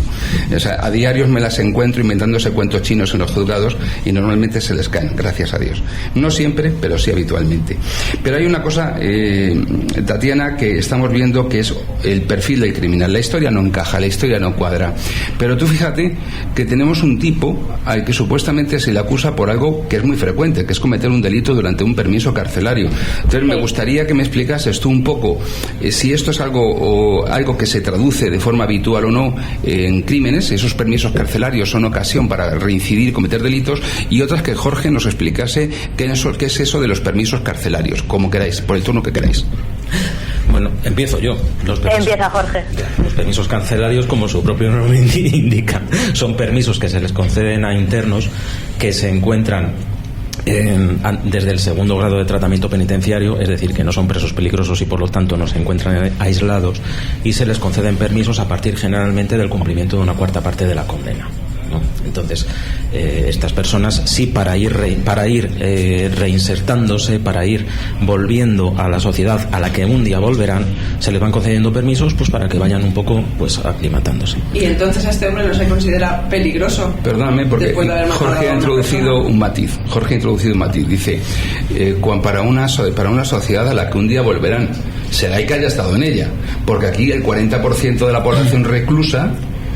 O sea, a diarios me las encuentro inventándose cuentos chinos en los juzgados y normalmente se les caen, gracias a Dios. No siempre, pero sí habitualmente. Pero hay una cosa, Tatiana, que estamos viendo que es el perfil del criminal. La historia no encaja, la historia no cuadra. Pero tú fíjate que tenemos un tipo al que supuestamente se le acusa por algo que es muy frecuente, que es cometer un delito durante un permiso carcelario. Entonces me gustaría que me explicases tú un poco si esto es algo que se traduce de forma habitual o no en crímenes, esos permisos carcelarios son ocasión para reincidir y cometer delitos, y otras que Jorge nos explicase qué es eso de los permisos carcelarios, como queráis, por el turno que queráis. Bueno, empiezo yo. Empieza Jorge. Los permisos carcelarios, como su propio nombre indica, son permisos que se les conceden a internos que se encuentran desde el segundo grado de tratamiento penitenciario, es decir, que no son presos peligrosos y por lo tanto no se encuentran aislados, y se les conceden permisos a partir generalmente del cumplimiento de una cuarta parte de la condena, ¿no? Entonces, estas personas sí, para ir reinsertándose, para ir volviendo a la sociedad a la que un día volverán, se les van concediendo permisos pues para que vayan un poco pues aclimatándose. Y entonces a este hombre no se considera peligroso. Perdóname, porque Jorge ha introducido un matiz. Dice, para una sociedad a la que un día volverán, será y que haya estado en ella, porque aquí el 40% de la población reclusa.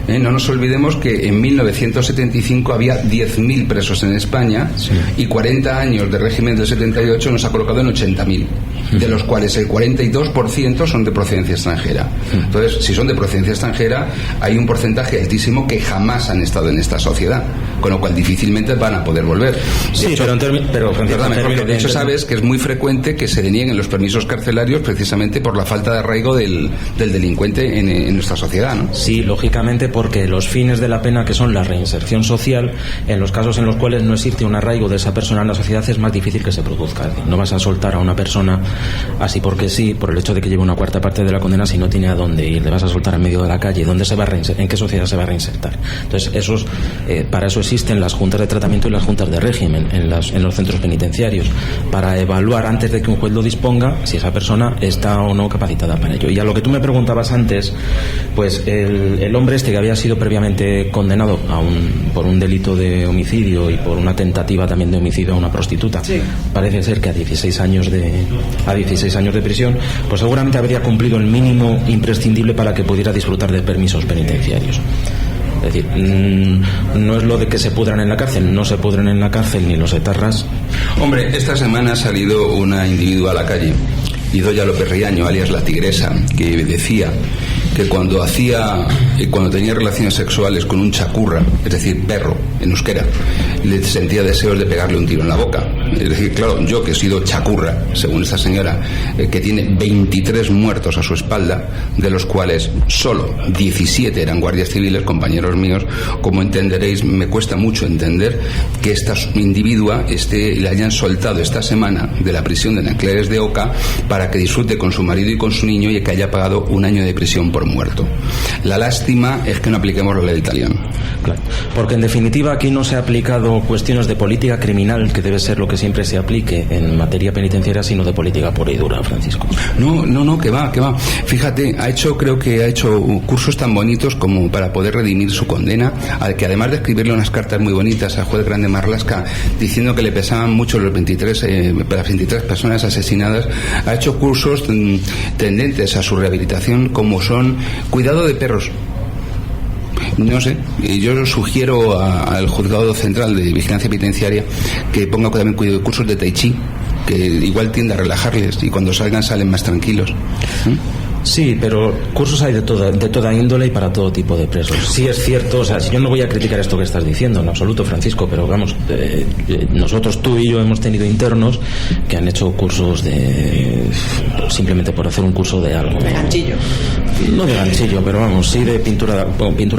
No nos olvidemos que en 1975 había 10.000 presos en España, sí, y 40 años de régimen del 78 nos ha colocado en 80.000, de los cuales el 42% son de procedencia extranjera. Entonces, si son de procedencia extranjera, hay un porcentaje altísimo que jamás han estado en esta sociedad, con lo cual difícilmente van a poder volver. Sí, de hecho sabes que es muy frecuente que se denieguen los permisos carcelarios precisamente por la falta de arraigo del delincuente en nuestra sociedad, ¿no? Sí, lógicamente, porque los fines de la pena, que son la reinserción social, en los casos en los cuales no existe un arraigo de esa persona en la sociedad, es más difícil que se produzca. Es decir, no vas a soltar a una persona así porque sí, por el hecho de que lleve una cuarta parte de la condena, si no tiene a dónde ir. Le vas a soltar en medio de la calle. ¿Dónde se va a reinsertar? ¿En qué sociedad se va a reinsertar? Entonces, para eso existen las juntas de tratamiento y las juntas de régimen en los centros penitenciarios, para evaluar antes de que un juez lo disponga si esa persona está o no capacitada para ello. Y a lo que tú me preguntabas antes, pues el hombre este que había sido previamente condenado por un delito de homicidio y por una tentativa también de homicidio a una prostituta, sí, parece ser que a 16 años de prisión, pues seguramente habría cumplido el mínimo imprescindible para que pudiera disfrutar de permisos penitenciarios. Es decir, no es lo de que se pudran en la cárcel, no se pudren en la cárcel ni los etarras. Hombre, esta semana ha salido una individua a la calle, Idoia López Riaño, alias La Tigresa, que decía que cuando tenía relaciones sexuales con un chacurra, es decir, perro, en euskera, le sentía deseos de pegarle un tiro en la boca. Es decir, claro, yo que he sido chacurra, según esta señora, que tiene 23 muertos a su espalda, de los cuales solo 17 eran guardias civiles, compañeros míos, como entenderéis, me cuesta mucho entender que esta individua le hayan soltado esta semana de la prisión de Nanclares de Oca para que disfrute con su marido y con su niño y que haya pagado 1 año de prisión por muerto. La lástima es que no apliquemos la ley del talión. Claro, porque en definitiva aquí no se ha aplicado cuestiones de política criminal, que debe ser lo que siempre se aplique en materia penitenciaria, sino de política pura y dura, Francisco. No, que va. Fíjate, creo que ha hecho cursos tan bonitos como para poder redimir su condena, al que además de escribirle unas cartas muy bonitas al juez grande Marlaska diciendo que le pesaban mucho las 23 personas asesinadas, ha hecho cursos tendentes a su rehabilitación, como son cuidado de perros. No sé, yo sugiero al Juzgado Central de Vigilancia Penitenciaria que ponga también cursos de Tai Chi, que igual tiende a relajarles y cuando salen más tranquilos. Sí, pero cursos hay de toda índole y para todo tipo de presos. Sí es cierto, o sea, si yo no voy a criticar esto que estás diciendo, en absoluto, Francisco, pero vamos, nosotros, tú y yo, hemos tenido internos que han hecho cursos simplemente por hacer un curso de algo. De ganchillo. No de ganchillo, pero vamos, sí de pintura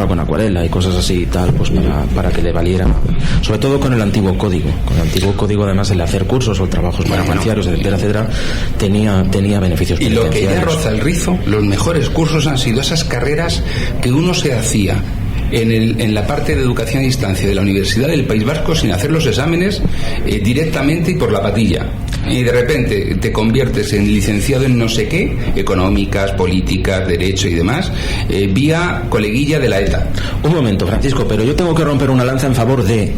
con acuarela y cosas así y tal, pues para que le valiera, sobre todo con el antiguo código. Con el antiguo código, además, el hacer cursos o trabajos penitenciarios, etcétera, tenía beneficios penitenciarios. Y lo que ya roza el rizo, los mejores cursos han sido esas carreras que uno se hacía en la parte de educación a distancia de la Universidad del País Vasco sin hacer los exámenes directamente y por la patilla. Y de repente te conviertes en licenciado en no sé qué, económicas, políticas, derecho y demás, vía coleguilla de la ETA. Un momento, Francisco, pero yo tengo que romper una lanza en favor de...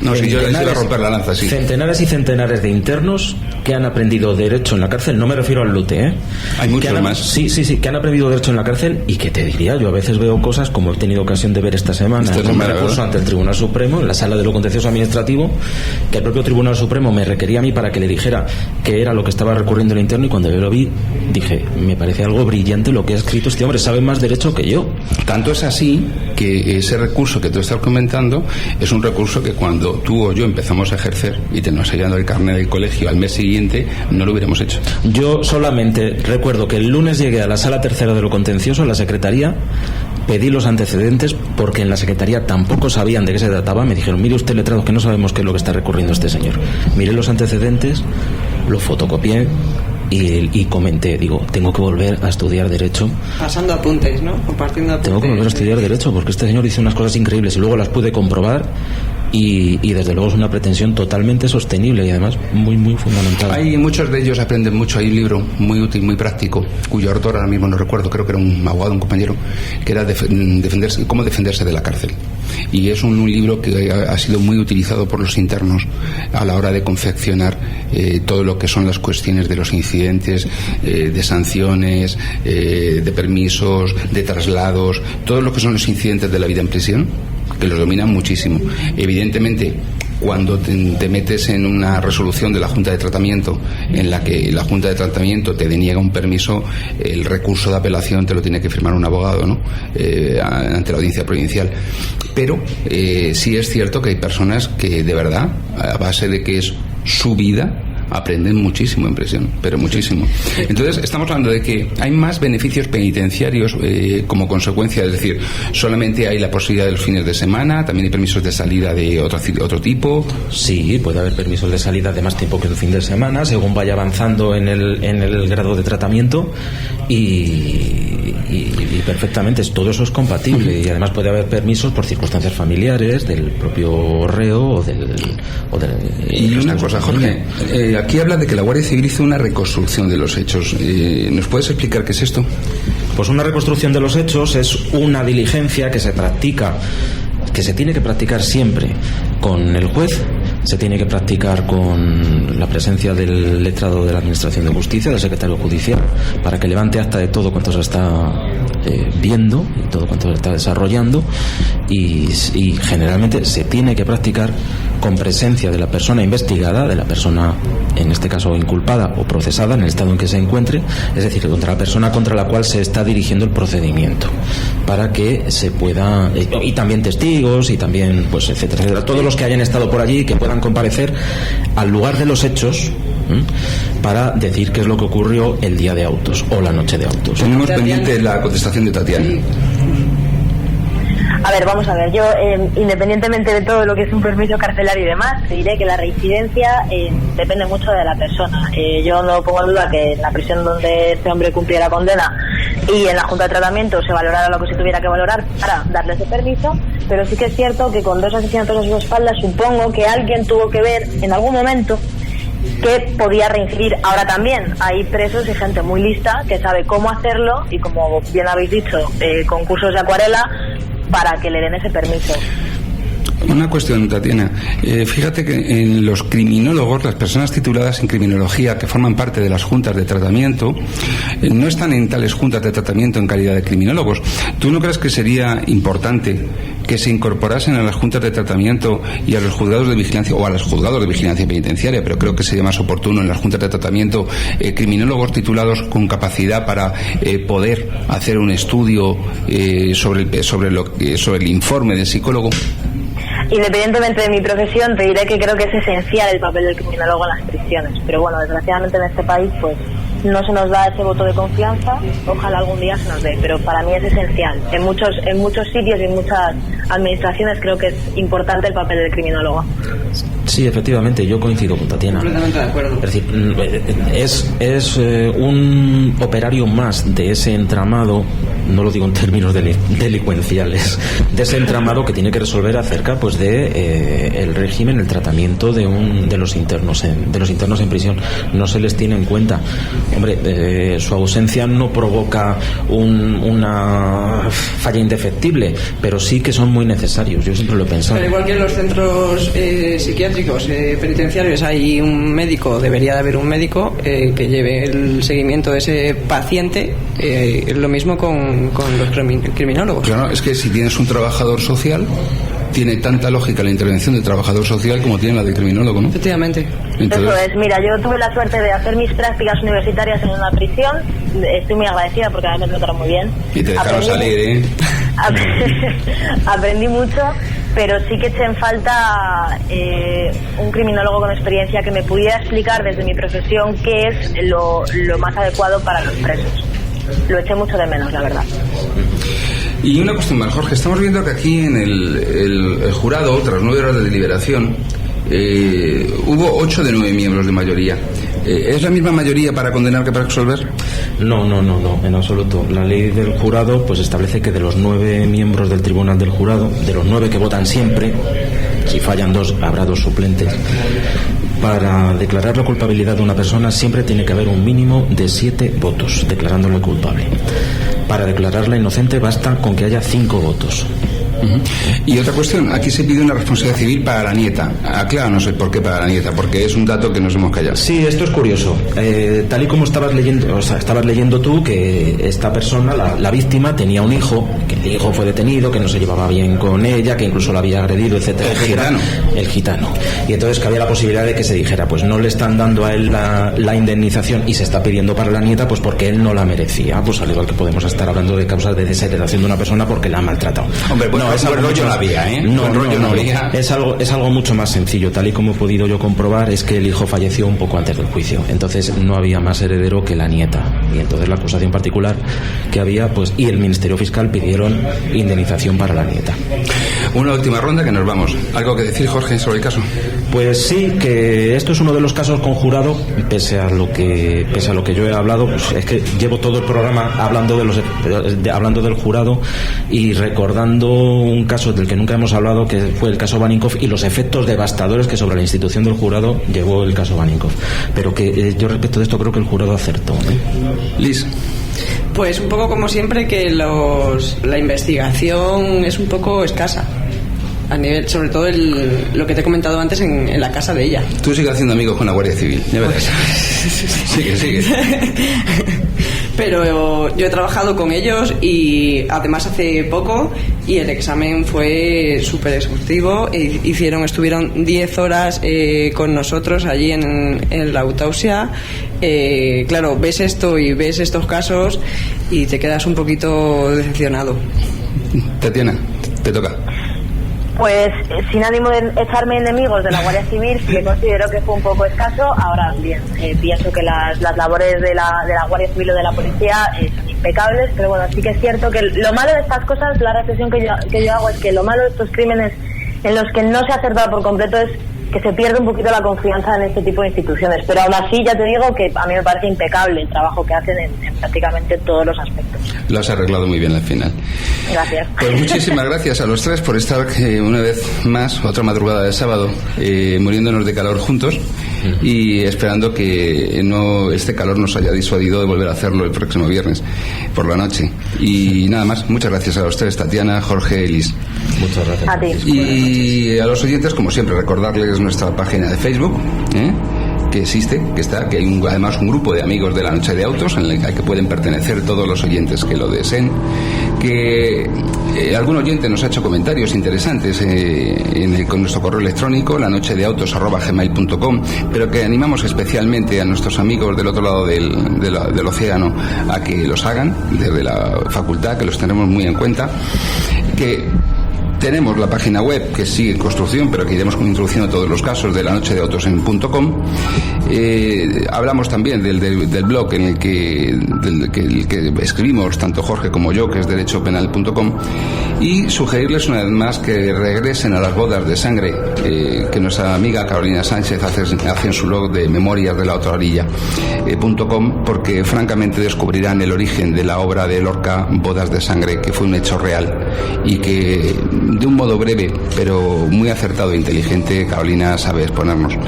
No, si yo les iba a romper la lanza, sí. Centenares y centenares de internos que han aprendido derecho en la cárcel, no me refiero al LUTE, ¿eh? Hay muchos más. Sí, que han aprendido derecho en la cárcel y que te diría, yo a veces veo cosas como he tenido ocasión de ver esta semana en un recurso ante el Tribunal Supremo, en la sala de lo contencioso administrativo, que el propio Tribunal Supremo me requería a mí para que le dijera qué era lo que estaba recurriendo el interno, y cuando yo lo vi dije, me parece algo brillante lo que ha escrito este hombre, sabe más derecho que yo. Tanto es así que ese recurso que tú estás comentando es un recurso que cuando tú o yo empezamos a ejercer y te nos sellando el carnet del colegio al mes siguiente, no lo hubiéramos hecho. Yo solamente recuerdo que el lunes llegué a la sala tercera de lo contencioso, en la secretaría, pedí los antecedentes porque en la secretaría tampoco sabían de qué se trataba. Me dijeron, mire usted, letrado, que no sabemos qué es lo que está recurriendo este señor. Miré los antecedentes, lo fotocopié y comenté, digo, tengo que volver a estudiar derecho. Pasando apuntes, ¿no? Compartiendo apuntes. Tengo que volver a estudiar derecho porque este señor hizo unas cosas increíbles y luego las pude comprobar. Y desde luego es una pretensión totalmente sostenible y además muy muy fundamental. Hay muchos de ellos aprenden mucho. Hay un libro muy útil, muy práctico, cuyo autor ahora mismo no recuerdo, creo que era un abogado, un compañero, que era cómo defenderse de la cárcel. Y es un libro que ha sido muy utilizado por los internos a la hora de confeccionar todo lo que son las cuestiones de los incidentes, de sanciones, de permisos, de traslados, todo lo que son los incidentes de la vida en prisión, que los dominan muchísimo. Evidentemente, cuando te metes en una resolución de la Junta de Tratamiento en la que la Junta de Tratamiento te deniega un permiso, el recurso de apelación te lo tiene que firmar un abogado, ¿no? Ante la audiencia provincial. Pero sí es cierto que hay personas que de verdad, a base de que es su vida, aprenden muchísimo en prisión, pero muchísimo. Entonces estamos hablando de que hay más beneficios penitenciarios como consecuencia, es decir, solamente hay la posibilidad de los fines de semana, también hay permisos de salida de otro tipo. Sí, puede haber permisos de salida de más tiempo que el fin de semana, según vaya avanzando en el grado de tratamiento, y perfectamente todo eso es compatible. Y además puede haber permisos por circunstancias familiares del propio reo y una cosa, Jorge, aquí habla de que la Guardia Civil hizo una reconstrucción de los hechos. ¿Nos puedes explicar qué es esto? Pues una reconstrucción de los hechos es una diligencia que se practica, que se tiene que practicar siempre con el juez, se tiene que practicar con la presencia del letrado de la Administración de Justicia, del secretario judicial, para que levante acta de todo cuanto se está viendo y todo cuanto se está desarrollando, y generalmente se tiene que practicar con presencia de la persona investigada, de la persona en este caso inculpada o procesada en el estado en que se encuentre, es decir, contra la persona contra la cual se está dirigiendo el procedimiento, para que se pueda, y también testigos y también pues etcétera, todos los que hayan estado por allí, que puedan comparecer al lugar de los hechos para decir qué es lo que ocurrió el día de autos o la noche de autos. Tenemos pendiente la contestación de Tatiana. Sí. A ver, vamos a ver, yo independientemente de todo lo que es un permiso carcelario y demás, te diré que la reincidencia depende mucho de la persona. Yo no pongo en duda que en la prisión donde este hombre cumpliera condena y en la Junta de Tratamiento se valorara lo que se tuviera que valorar para darle ese permiso, pero sí que es cierto que con 2 asesinatos a su espalda supongo que alguien tuvo que ver en algún momento que podía reincidir. Ahora también hay presos y gente muy lista que sabe cómo hacerlo y, como bien habéis dicho, concursos de acuarela para que le den ese permiso. Una cuestión, Tatiana. Fíjate que en los criminólogos, las personas tituladas en criminología que forman parte de las juntas de tratamiento, no están en tales juntas de tratamiento en calidad de criminólogos. ¿Tú no crees que sería importante que se incorporasen a las juntas de tratamiento y a los juzgados de vigilancia, o a los juzgados de vigilancia penitenciaria, pero creo que sería más oportuno en las juntas de tratamiento, criminólogos titulados con capacidad para poder hacer un estudio sobre el informe del psicólogo? Independientemente de mi profesión, te diré que creo que es esencial el papel del criminólogo en las prisiones, pero bueno, desgraciadamente en este país pues no se nos da ese voto de confianza. Ojalá algún día se nos dé, pero para mí es esencial. En muchos sitios y en muchas administraciones creo que es importante el papel del criminólogo. Sí, efectivamente, yo coincido con Tatiana. Completamente de acuerdo. Es decir, es un operario más de ese entramado, no lo digo en términos delincuenciales, de ese entramado que tiene que resolver acerca pues de el régimen, el tratamiento de los internos en prisión. No se les tiene en cuenta. Hombre, su ausencia no provoca una falla indefectible, pero sí que son muy necesarios. Yo siempre lo he pensado. Pero igual que en los centros psiquiátricos penitenciarios hay un médico, debería de haber un médico que lleve el seguimiento de ese paciente. Es lo mismo con los criminólogos. Claro, es que si tienes un trabajador social, tiene tanta lógica la intervención del trabajador social como tiene la del criminólogo, ¿no? Efectivamente. Entonces... Eso es. Mira, yo tuve la suerte de hacer mis prácticas universitarias en una prisión. Estoy muy agradecida porque además me trataron muy bien. Y te dejaron salir, ¿eh? Aprendí mucho, pero sí que eché en falta un criminólogo con experiencia que me pudiera explicar desde mi profesión qué es lo más adecuado para los presos. Lo eché mucho de menos, la verdad. Y una cuestión más, Jorge, estamos viendo que aquí en el jurado, tras 9 horas de deliberación, hubo 8 de 9 miembros de mayoría. ¿Es la misma mayoría para condenar que para absolver? No, en absoluto. La ley del jurado pues establece que de los 9 miembros del tribunal del jurado, de los 9 que votan siempre, si fallan 2 habrá 2 suplentes. Para declarar la culpabilidad de una persona siempre tiene que haber un mínimo de 7 votos declarándole culpable. Para declararla inocente basta con que haya 5 votos. Y otra cuestión, aquí se pide una responsabilidad civil para la nieta. Acláranos el por qué para la nieta, porque es un dato que nos hemos callado. Sí, esto es curioso. Tal y como estabas leyendo tú, que esta persona, la víctima, tenía un hijo, que el hijo fue detenido, que no se llevaba bien con ella, que incluso la había agredido, etcétera. El gitano. Y entonces que había la posibilidad de que se dijera, pues no le están dando a él la indemnización y se está pidiendo para la nieta, pues porque él no la merecía. Pues al igual que podemos estar hablando de causas de desheredación de una persona porque la ha maltratado. Hombre, pues no, es algo rollo no había, ¿eh? No. Es algo mucho más sencillo. Tal y como he podido yo comprobar, es que el hijo falleció un poco antes del juicio. Entonces no había más heredero que la nieta. Y entonces la acusación particular que había, pues, y el Ministerio Fiscal pidieron indemnización para la nieta. Una última ronda que nos vamos. ¿Algo que decir, Jorge, sobre el caso? Pues sí, que esto es uno de los casos con jurado, pese a lo que yo he hablado, pues es que llevo todo el programa hablando del jurado y recordando un caso del que nunca hemos hablado, que fue el caso Vaninkoff, y los efectos devastadores que sobre la institución del jurado llevó el caso Vaninkoff. Pero que yo respecto de esto creo que el jurado acertó, ¿eh? Liz. Pues un poco como siempre, que la investigación es un poco escasa. A nivel, sobre todo lo que te he comentado antes en la casa de ella. Tú sigues haciendo amigos con la Guardia Civil, ya verás. Sigue. Pero yo he trabajado con ellos y además hace poco, y el examen fue súper exhaustivo. Estuvieron 10 horas con nosotros allí en la autopsia. Claro, ves esto y ves estos casos y te quedas un poquito decepcionado. Tatiana, te toca. Pues sin ánimo de echarme enemigos de la Guardia Civil, sí que considero que fue un poco escaso. Ahora bien, pienso que las labores de la Guardia Civil o de la policía son impecables, pero bueno, sí que es cierto que lo malo de estas cosas, la reflexión que yo hago es que lo malo de estos crímenes en los que no se ha acertado por completo es que se pierde un poquito la confianza en este tipo de instituciones, pero aún así ya te digo que a mí me parece impecable el trabajo que hacen en prácticamente todos los aspectos. Lo has arreglado muy bien al final. Gracias. Pues muchísimas gracias a los tres por estar una vez más, otra madrugada de sábado, muriéndonos de calor juntos y esperando que este calor nos haya disuadido de volver a hacerlo el próximo viernes por la noche. Y nada más, muchas gracias a los tres, Tatiana, Jorge y Liz. Muchas gracias. A ti. Y a los oyentes, como siempre, recordarles nuestra página de Facebook, que existe, que está, que hay además un grupo de amigos de la Noche de Autos en el que pueden pertenecer todos los oyentes que lo deseen, que algún oyente nos ha hecho comentarios interesantes con nuestro correo electrónico, lanochedeautos@gmail.com, pero que animamos especialmente a nuestros amigos del otro lado del océano a que los hagan desde la facultad, que los tenemos muy en cuenta, que tenemos la página web que sigue en construcción, pero que iremos introduciendo todos los casos de lanochedeautos.com. Hablamos también del blog en el que escribimos tanto Jorge como yo, que es derechopenal.com, y sugerirles una vez más que regresen a las bodas de sangre que nuestra amiga Carolina Sánchez hace en su blog de memorias de la otra orilla.com, porque francamente descubrirán el origen de la obra de Lorca, Bodas de Sangre, que fue un hecho real y que de un modo breve pero muy acertado e inteligente Carolina sabe exponernos.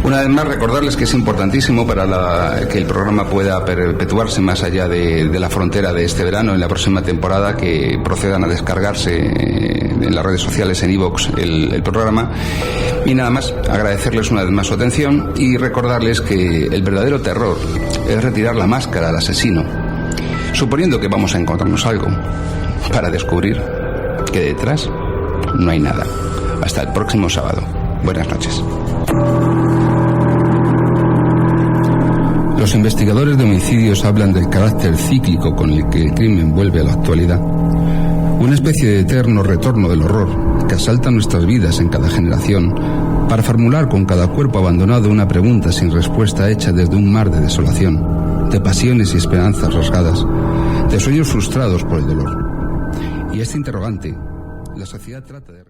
Una vez más, recordarles que es importantísimo para que el programa pueda perpetuarse más allá de la frontera de este verano, en la próxima temporada, que procedan a descargarse en las redes sociales, en iVoox, el programa. Y nada más, agradecerles una vez más su atención y recordarles que el verdadero terror es retirar la máscara al asesino, suponiendo que vamos a encontrarnos algo, para descubrir que detrás no hay nada. Hasta el próximo sábado. Buenas noches. Los investigadores de homicidios hablan del carácter cíclico con el que el crimen vuelve a la actualidad. Una especie de eterno retorno del horror que asalta nuestras vidas en cada generación para formular con cada cuerpo abandonado una pregunta sin respuesta hecha desde un mar de desolación, de pasiones y esperanzas rasgadas, de sueños frustrados por el dolor. Y este interrogante, la sociedad trata de